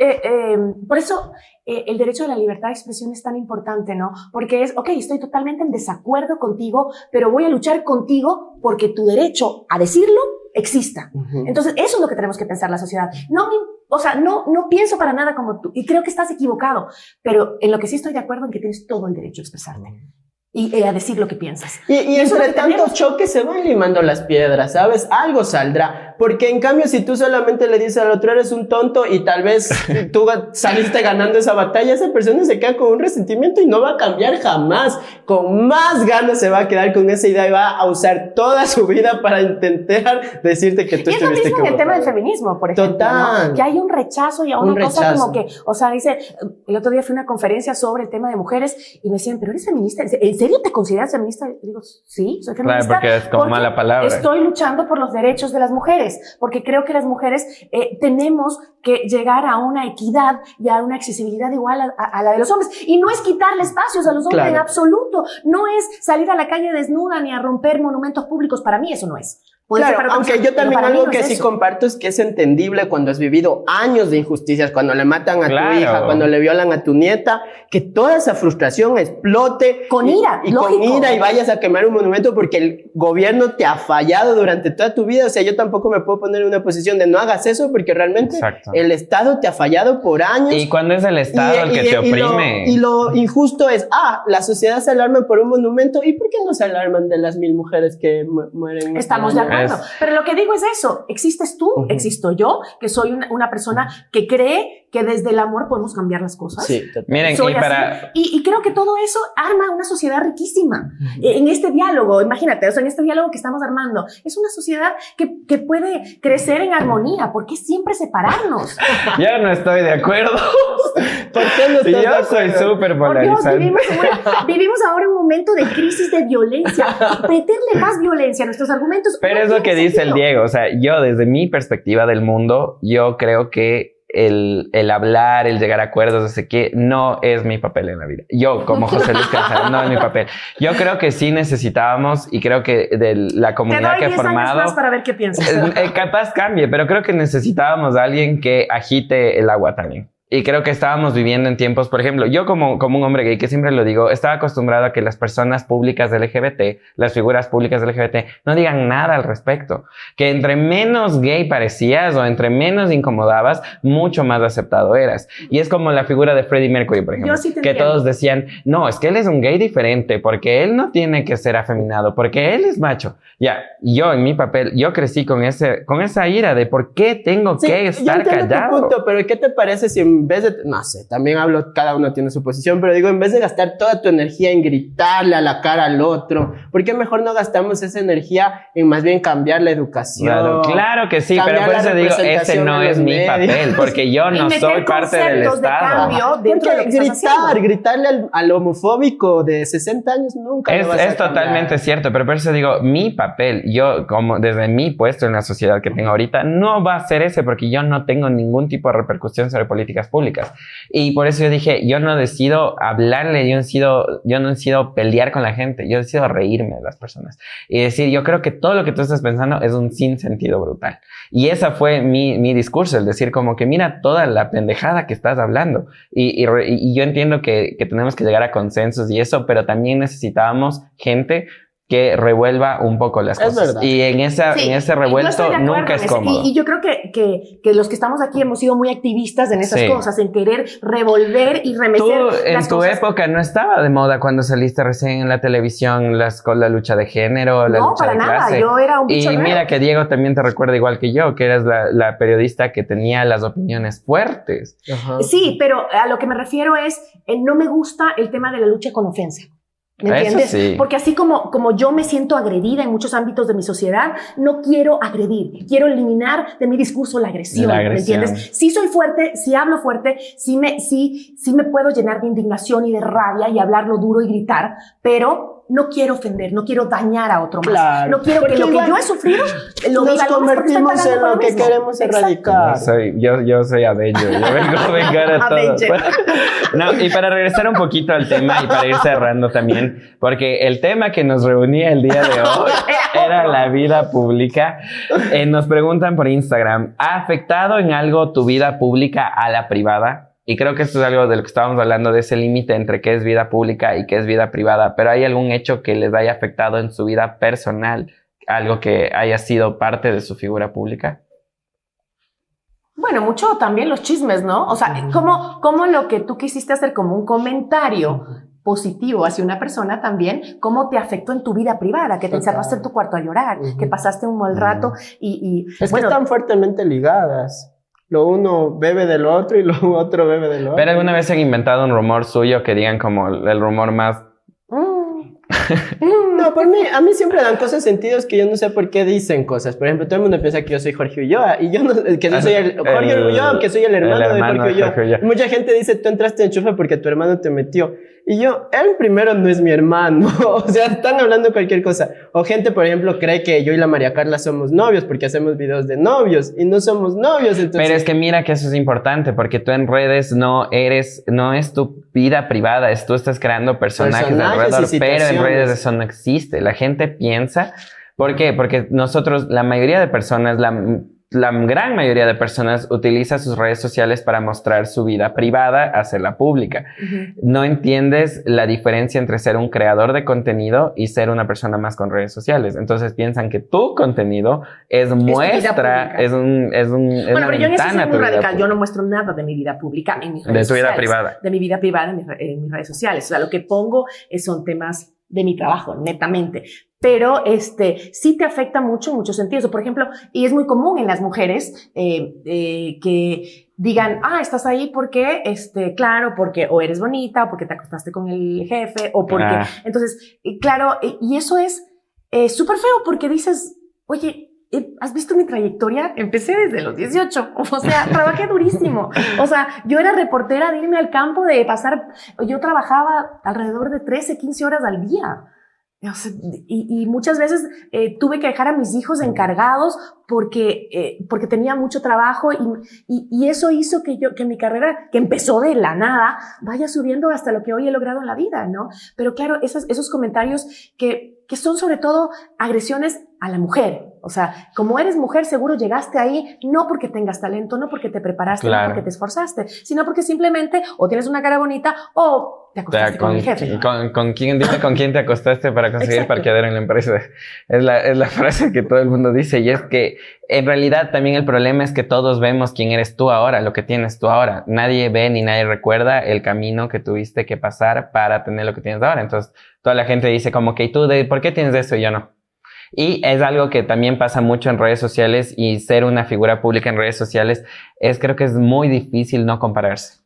por eso el derecho a la libertad de expresión es tan importante, ¿no? Porque es, ok, estoy totalmente en desacuerdo contigo, pero voy a luchar contigo porque tu derecho a decirlo exista. Entonces eso es lo que tenemos que pensar la sociedad. No pienso para nada como tú, y creo que estás equivocado, pero en lo que sí estoy de acuerdo en que tienes todo el derecho a expresarte. Y a decir lo que piensas. Y entre tanto choque se van limando las piedras, ¿sabes? Algo saldrá. Porque en cambio, si tú solamente le dices al otro, eres un tonto, y tal vez tú saliste ganando esa batalla, esa persona se queda con un resentimiento y no va a cambiar jamás. Con más ganas se va a quedar con esa idea y va a usar toda su vida para intentar decirte que tú estuviste equivocado. Y es lo mismo en el tema del feminismo, por ejemplo. Total. ¿No? Que hay un rechazo y a una cosa como que, o sea, dice, el otro día fui a una conferencia sobre el tema de mujeres y me decían, ¿pero eres feminista? ¿En serio te consideras feminista? Y digo, sí, soy feminista. Claro, porque es como mala palabra. Estoy luchando por los derechos de las mujeres. mujeres, porque creo que las mujeres tenemos que llegar a una equidad y a una accesibilidad igual a la de los hombres. Y no es quitarle espacios a los hombres en absoluto. No es salir a la calle desnuda ni a romper monumentos públicos. Para mí eso no es. Claro, aunque yo también algo que sí comparto es que es entendible cuando has vivido años de injusticias, cuando le matan a tu hija, cuando le violan a tu nieta, que toda esa frustración explote con ira, y con ira y vayas a quemar un monumento porque el gobierno te ha fallado durante toda tu vida. O sea, yo tampoco me puedo poner en una posición de no hagas eso porque realmente el Estado te ha fallado por años. Y cuando es el Estado el que te oprime. Y lo injusto es, la sociedad se alarma por un monumento, ¿y por qué no se alarman de las 1000 mujeres que mueren? Estamos de acuerdo. Pero lo que digo es eso, existes tú, existo yo, que soy una persona que cree que desde el amor podemos cambiar las cosas. Sí, miren, y creo que todo eso arma una sociedad riquísima. En este diálogo, imagínate, o sea, en este diálogo que estamos armando, es una sociedad que puede crecer en armonía. ¿Por qué siempre separarnos? Yo no estoy de acuerdo. ¿Por qué no estás de acuerdo? Yo soy súper polarizante. Vivimos ahora un momento de crisis de violencia. Meterle más violencia a nuestros argumentos. Pero es lo que dice el Diego. O sea, yo desde mi perspectiva del mundo, yo creo que el hablar, el llegar a acuerdos, no sé qué, no es mi papel en la vida. Yo, como José Luis Canzano, no es mi papel. Yo creo que sí necesitábamos, y creo que de la comunidad que he formado... Te doy 10 años más para ver qué piensas. Capaz cambie, pero creo que necesitábamos a alguien que agite el agua también. Y creo que estábamos viviendo en tiempos, por ejemplo, yo como un hombre gay, que siempre lo digo, estaba acostumbrado a que las personas públicas LGBT, las figuras públicas LGBT, no digan nada al respecto. Que entre menos gay parecías o entre menos incomodabas, mucho más aceptado eras. Y es como la figura de Freddie Mercury, por ejemplo, que todos decían, no, es que él es un gay diferente, porque él no tiene que ser afeminado, porque él es macho. Ya, yo en mi papel, yo crecí con esa ira de por qué tengo que estar callado. Tu punto, pero ¿qué te parece si en vez de, no sé, también hablo, cada uno tiene su posición, pero digo, en vez de gastar toda tu energía en gritarle a la cara al otro, ¿por qué mejor no gastamos esa energía en más bien cambiar la educación? Claro que sí, pero por eso digo, ese no es mi papel, porque yo no soy parte del Estado. Gritarle al homofóbico de 60 años nunca lo vas a es totalmente cierto, pero por eso digo, mi papel, yo como desde mi puesto en la sociedad que tengo ahorita, no va a ser ese, porque yo no tengo ningún tipo de repercusión sobre políticas públicas. Y por eso yo dije, yo no decido hablarle, yo no decido pelear con la gente, yo decido reírme de las personas. Y decir, yo creo que todo lo que tú estás pensando es un sinsentido brutal. Y esa fue mi discurso, el decir como que mira toda la pendejada que estás hablando. Y yo entiendo que tenemos que llegar a consensos y eso, pero también necesitábamos gente que revuelva un poco las cosas. Y en ese revuelto nunca es cómodo. Y yo creo que los que estamos aquí hemos sido muy activistas en esas cosas, en querer revolver y remecer las cosas. En tu época no estaba de moda cuando saliste recién en la televisión con la lucha de género, la lucha de clase. No, para nada, yo era un bicho raro. Mira que Diego también te recuerda igual que yo, que eras la periodista que tenía las opiniones fuertes. Ajá. Sí, pero a lo que me refiero es, no me gusta el tema de la lucha con ofensa. ¿Me entiendes? Sí. Porque así como yo me siento agredida en muchos ámbitos de mi sociedad, no quiero agredir, quiero eliminar de mi discurso la agresión. ¿Me entiendes? Sí soy fuerte, sí hablo fuerte, sí me puedo llenar de indignación y de rabia y hablarlo duro y gritar, pero no quiero ofender, no quiero dañar a otro más. Claro, no quiero que lo que yo he sufrido lo nos convertimos en lo que queremos erradicar. Yo soy Abello, yo vengo a vengar a todos. No, y para regresar un poquito al tema y para ir cerrando también, porque el tema que nos reunía el día de hoy era la vida pública. Nos preguntan por Instagram, ¿ha afectado en algo tu vida pública a la privada? Y creo que esto es algo de lo que estábamos hablando, de ese límite entre qué es vida pública y qué es vida privada. Pero ¿hay algún hecho que les haya afectado en su vida personal? ¿Algo que haya sido parte de su figura pública? Bueno, mucho también los chismes, ¿no? O sea, como lo que tú quisiste hacer como un comentario positivo hacia una persona también, cómo te afectó en tu vida privada, que te encerraste en tu cuarto a llorar, que pasaste un mal rato y es que están fuertemente ligadas. Lo uno bebe del otro y lo otro bebe del otro. ¿Pero alguna vez se han inventado un rumor suyo que digan como el rumor más No, a mí siempre dan cosas sentidos que yo no sé por qué dicen cosas. Por ejemplo, todo el mundo piensa que yo soy Jorge Ulloa y yo no, que no soy Jorge Ulloa, que soy el hermano de Jorge Ulloa. Mucha gente dice, tú entraste en Enchufe porque tu hermano te metió. Y yo, él primero no es mi hermano. O sea, están hablando cualquier cosa. O gente, por ejemplo, cree que yo y la María Carla somos novios porque hacemos videos de novios y no somos novios. Entonces... Pero es que mira que eso es importante porque tú en redes no es tu vida privada, tú estás creando personajes alrededor, pero en redes eso no existe. La gente piensa, ¿por qué? Porque nosotros, la mayoría de personas, la gran mayoría de personas utiliza sus redes sociales para mostrar su vida privada, hacerla pública. No entiendes la diferencia entre ser un creador de contenido y ser una persona más con redes sociales. Entonces piensan que tu contenido es muestra, es una pero yo en eso soy muy radical. pública. Yo no muestro nada de mi vida pública en mis redes sociales. De tu vida privada. De mi vida privada en mis redes sociales. O sea, lo que pongo son temas de mi trabajo, netamente. Pero sí te afecta mucho en muchos sentidos. Por ejemplo, y es muy común en las mujeres que digan, estás ahí porque, claro, porque o eres bonita, o porque te acostaste con el jefe, o porque... Entonces, claro, y eso es súper feo porque dices, oye, ¿has visto mi trayectoria? Empecé desde los 18, o sea, trabajé durísimo. O sea, yo era reportera de irme al campo, de pasar, yo trabajaba alrededor de 13, 15 horas al día. O sea, y muchas veces tuve que dejar a mis hijos encargados porque tenía mucho trabajo y eso hizo que mi carrera, que empezó de la nada, vaya subiendo hasta lo que hoy he logrado en la vida, ¿no? Pero claro, esos comentarios que son sobre todo agresiones a la mujer. O sea, como eres mujer, seguro llegaste ahí no porque tengas talento, no porque te preparaste, no porque te esforzaste, sino porque simplemente o tienes una cara bonita o te acostaste con el jefe. Dime con quién te acostaste para conseguir parqueadero en la empresa. Es la frase que todo el mundo dice, y es que en realidad también el problema es que todos vemos quién eres tú ahora, lo que tienes tú ahora. Nadie ve ni nadie recuerda el camino que tuviste que pasar para tener lo que tienes ahora. Entonces, toda la gente dice como que tú, ¿por qué tienes eso y yo no? Y es algo que también pasa mucho en redes sociales, y ser una figura pública en redes sociales creo que es muy difícil no compararse.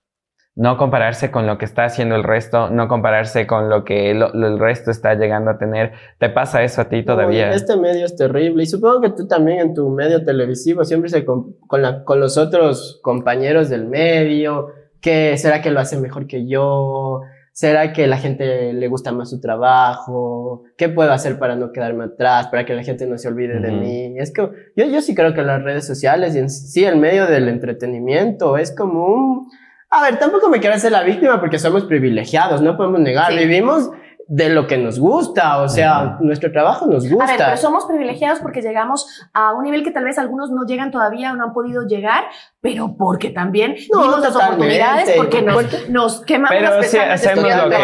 No compararse con lo que está haciendo el resto, no compararse con lo que el resto está llegando a tener. ¿Te pasa eso a ti todavía? Este medio es terrible, y supongo que tú también en tu medio televisivo siempre con los otros compañeros del medio, que ¿será que lo hace mejor que yo? ¿Será que a la gente le gusta más su trabajo? ¿Qué puedo hacer para no quedarme atrás? Para que la gente no se olvide de mí. Es que yo sí creo que las redes sociales y en sí el medio del entretenimiento es como un... A ver, tampoco me quiero hacer la víctima porque somos privilegiados, no podemos negar. Sí. Vivimos de lo que nos gusta, o sea, nuestro trabajo nos gusta. A ver, pero somos privilegiados porque llegamos a un nivel que tal vez algunos no llegan todavía o no han podido llegar, pero porque también vimos las oportunidades, porque nos quemamos las pestañas.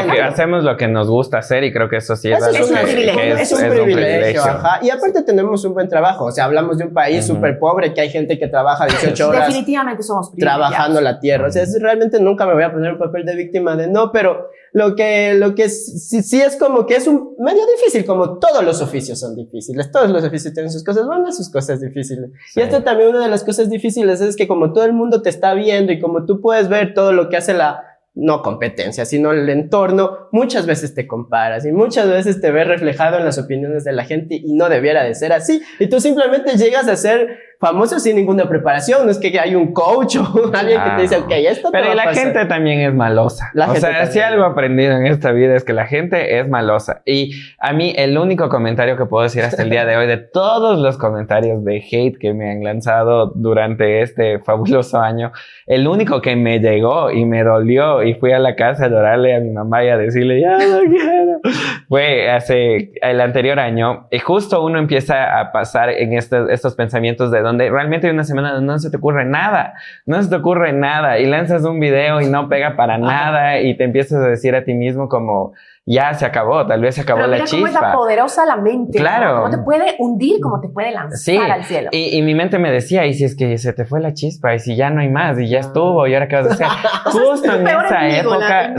Pero hacemos lo que nos gusta hacer, y creo que eso sí es algo es un privilegio. Ajá. Y aparte tenemos un buen trabajo, o sea, hablamos de un país súper pobre que hay gente que trabaja 18 horas. Definitivamente somos privilegiados. Trabajando la tierra. O sea, realmente nunca me voy a poner un papel de víctima de no, pero lo que sí es como que es un medio difícil, como todos los oficios son difíciles. Todos los oficios tienen sus cosas buenas, sus cosas difíciles. Sí. Y esto también, una de las cosas difíciles es que como todo el mundo te está viendo y como tú puedes ver todo lo que hace no competencia, sino el entorno, muchas veces te comparas y muchas veces te ves reflejado en las opiniones de la gente y no debiera de ser así. Y tú simplemente llegas a ser famoso sin ninguna preparación. No es que hay un coach o alguien que te dice, ok, esto te va a pasar. Pero la gente también es malosa. O sea, si algo he aprendido en esta vida es que la gente es malosa. Y a mí el único comentario que puedo decir hasta el día de hoy, de todos los comentarios de hate que me han lanzado durante este fabuloso año, el único que me llegó y me dolió y fui a la casa a llorarle a mi mamá y a decirle, ya no quiero, fue hace el anterior año. Y justo uno empieza a pasar en estos pensamientos de donde realmente hay una semana donde no se te ocurre nada, y lanzas un video y no pega para nada, y te empiezas a decir a ti mismo como, ya se acabó, tal vez se acabó la chispa. Cómo es la poderosa la mente, claro. Cómo te puede hundir, cómo te puede lanzar al cielo. Y mi mente me decía, y si es que se te fue la chispa, y si ya no hay más, y ya estuvo, y ahora qué vas a hacer. Justo en esa época,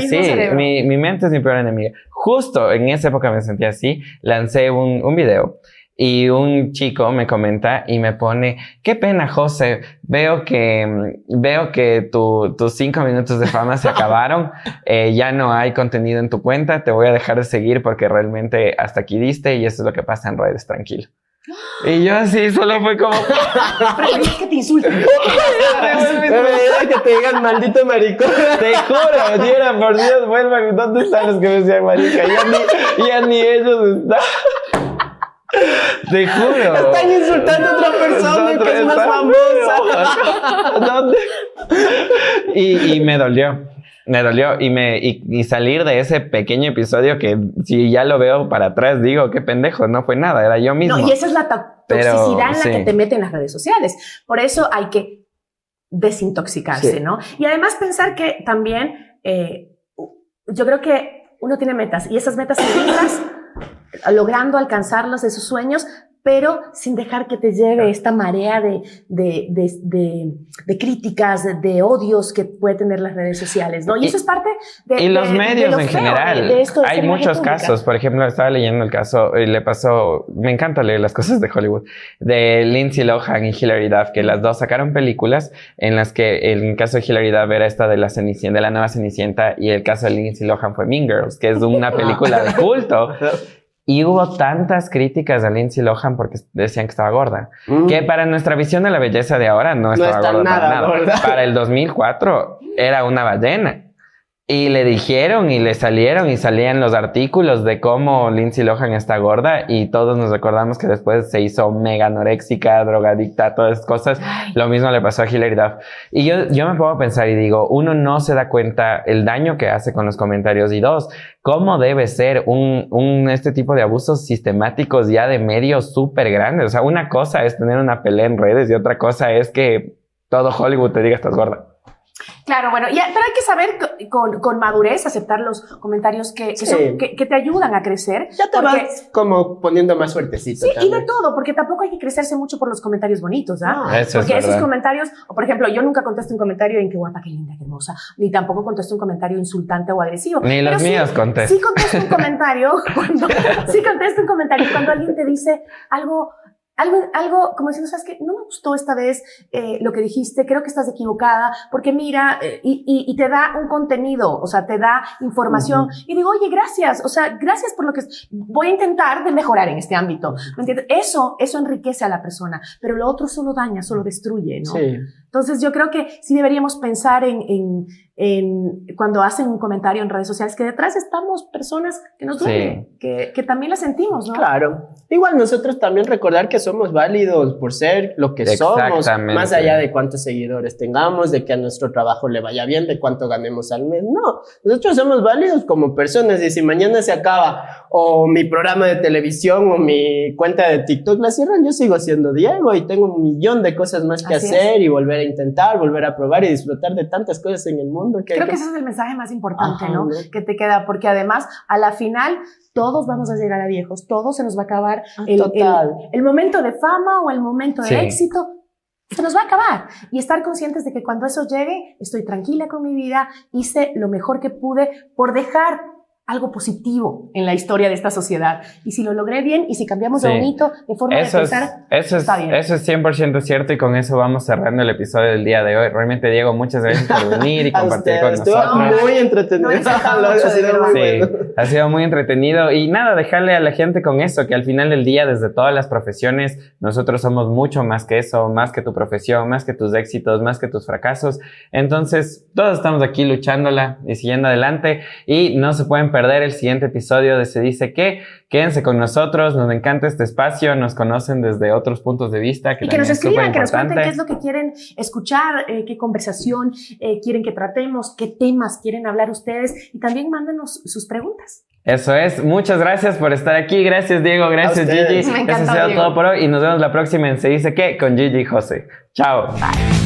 mi mente es mi peor enemiga. Justo en esa época me sentía así, lancé un video. Y un chico me comenta y me pone, qué pena, José, veo que tus 5 minutos de fama se acabaron, ya no hay contenido en tu cuenta, te voy a dejar de seguir porque realmente hasta aquí diste y eso es lo que pasa en redes, tranquilo. Y yo así solo fue como... Preferís que te insulten. Que te digan maldito maricón. Te juro, Diera, por Dios, vuelvan. ¿Dónde están los que me decían marica? Ya ni ellos están. Te juro. Están insultando a otra persona que es más famosa. ¿Dónde? Y me dolió. Me dolió y salir de ese pequeño episodio que si ya lo veo para atrás digo, qué pendejo, no fue nada, era yo mismo. No, y esa es la toxicidad en la que te meten las redes sociales. Por eso hay que desintoxicarse, ¿no? Y además pensar que también, yo creo que uno tiene metas y esas metas seguirlas, logrando alcanzarlos, esos sueños, pero sin dejar que te lleve esta marea de críticas, de odios que puede tener las redes sociales, ¿no? Y eso es parte de... Y los medios en general. Hay muchos casos. Por ejemplo, estaba leyendo el caso, y le pasó... Me encanta leer las cosas de Hollywood. De Lindsay Lohan y Hilary Duff, que las dos sacaron películas en las que el caso de Hilary Duff era esta de la Cenicienta, de la nueva Cenicienta, y el caso de Lindsay Lohan fue Mean Girls, que es una película de culto. Y hubo tantas críticas a Lindsay Lohan porque decían que estaba gorda. Que para nuestra visión de la belleza de ahora no estaba gorda para nada. Gorda. Para el 2004 era una ballena. Y le dijeron y le salieron y salían los artículos de cómo Lindsay Lohan está gorda y todos nos recordamos que después se hizo mega anoréxica, drogadicta, todas esas cosas. Lo mismo le pasó a Hilary Duff. Y yo me pongo a pensar y digo, uno no se da cuenta el daño que hace con los comentarios y dos, cómo debe ser este tipo de abusos sistemáticos ya de medios súper grandes. O sea, una cosa es tener una pelea en redes y otra cosa es que todo Hollywood te diga estás gorda. Claro, bueno, pero hay que saber con madurez aceptar los comentarios que te ayudan a crecer. Ya te vas como poniendo más fuertecito. Sí, también. y de todo, porque tampoco hay que crecerse mucho por los comentarios bonitos, ¿ah? No, eso porque es esos verdad. comentarios, o por ejemplo, yo nunca contesto un comentario en qué guapa, qué linda, qué hermosa, ni tampoco contesto un comentario insultante o agresivo. Ni los míos contesto. Sí contesto un comentario cuando alguien te dice algo como diciendo, ¿sabes qué? No me gustó esta vez lo que dijiste, creo que estás equivocada, porque mira, y te da un contenido, o sea, te da información. Y digo, oye, gracias, o sea, gracias por lo que... Voy a intentar de mejorar en este ámbito, ¿me entiendes? Eso enriquece a la persona, pero lo otro solo daña, solo destruye, ¿no? Sí. Entonces yo creo que sí deberíamos pensar en cuando hacen un comentario en redes sociales, que detrás estamos personas que nos duelen, que también la sentimos, ¿no? Claro. Igual nosotros también recordar que somos válidos por ser lo que somos, más allá de cuántos seguidores tengamos, de que a nuestro trabajo le vaya bien, de cuánto ganemos al mes. No, nosotros somos válidos como personas y si mañana se acaba o mi programa de televisión o mi cuenta de TikTok la cierran, yo sigo siendo Diego y tengo 1.000.000 de cosas más que hacer y volver a intentar, volver a probar y disfrutar de tantas cosas en el mundo. Creo que ese es el mensaje más importante, ¿no? Que te queda, porque además a la final todos vamos a llegar a viejos, todos se nos va a acabar el momento de fama o el momento de éxito. Se nos va a acabar y estar conscientes de que cuando eso llegue estoy tranquila con mi vida, hice lo mejor que pude por dejar algo positivo en la historia de esta sociedad. Y si lo logré bien y si cambiamos de bonito, de forma de pensar, está bien. Eso es 100% cierto y con eso vamos cerrando el episodio del día de hoy. Realmente, Diego, muchas gracias por venir y compartir con nosotros. Estuvo muy entretenido. Ha sido muy entretenido y nada, dejarle a la gente con eso, que al final del día, desde todas las profesiones, nosotros somos mucho más que eso, más que tu profesión, más que tus éxitos, más que tus fracasos. Entonces, todos estamos aquí luchándola y siguiendo adelante y no se pueden perder el siguiente episodio de Se Dice Qué. Quédense con nosotros, nos encanta este espacio, nos conocen desde otros puntos de vista. Que nos escriban, que nos cuenten qué es lo que quieren escuchar, qué conversación quieren que tratemos, qué temas quieren hablar ustedes y también mándenos sus preguntas. Eso es, muchas gracias por estar aquí, gracias Diego, gracias Gigi. Me encantó, eso ha sido Diego. todo por hoy y nos vemos la próxima en Se Dice Qué con Gigi y José. Chao. Bye.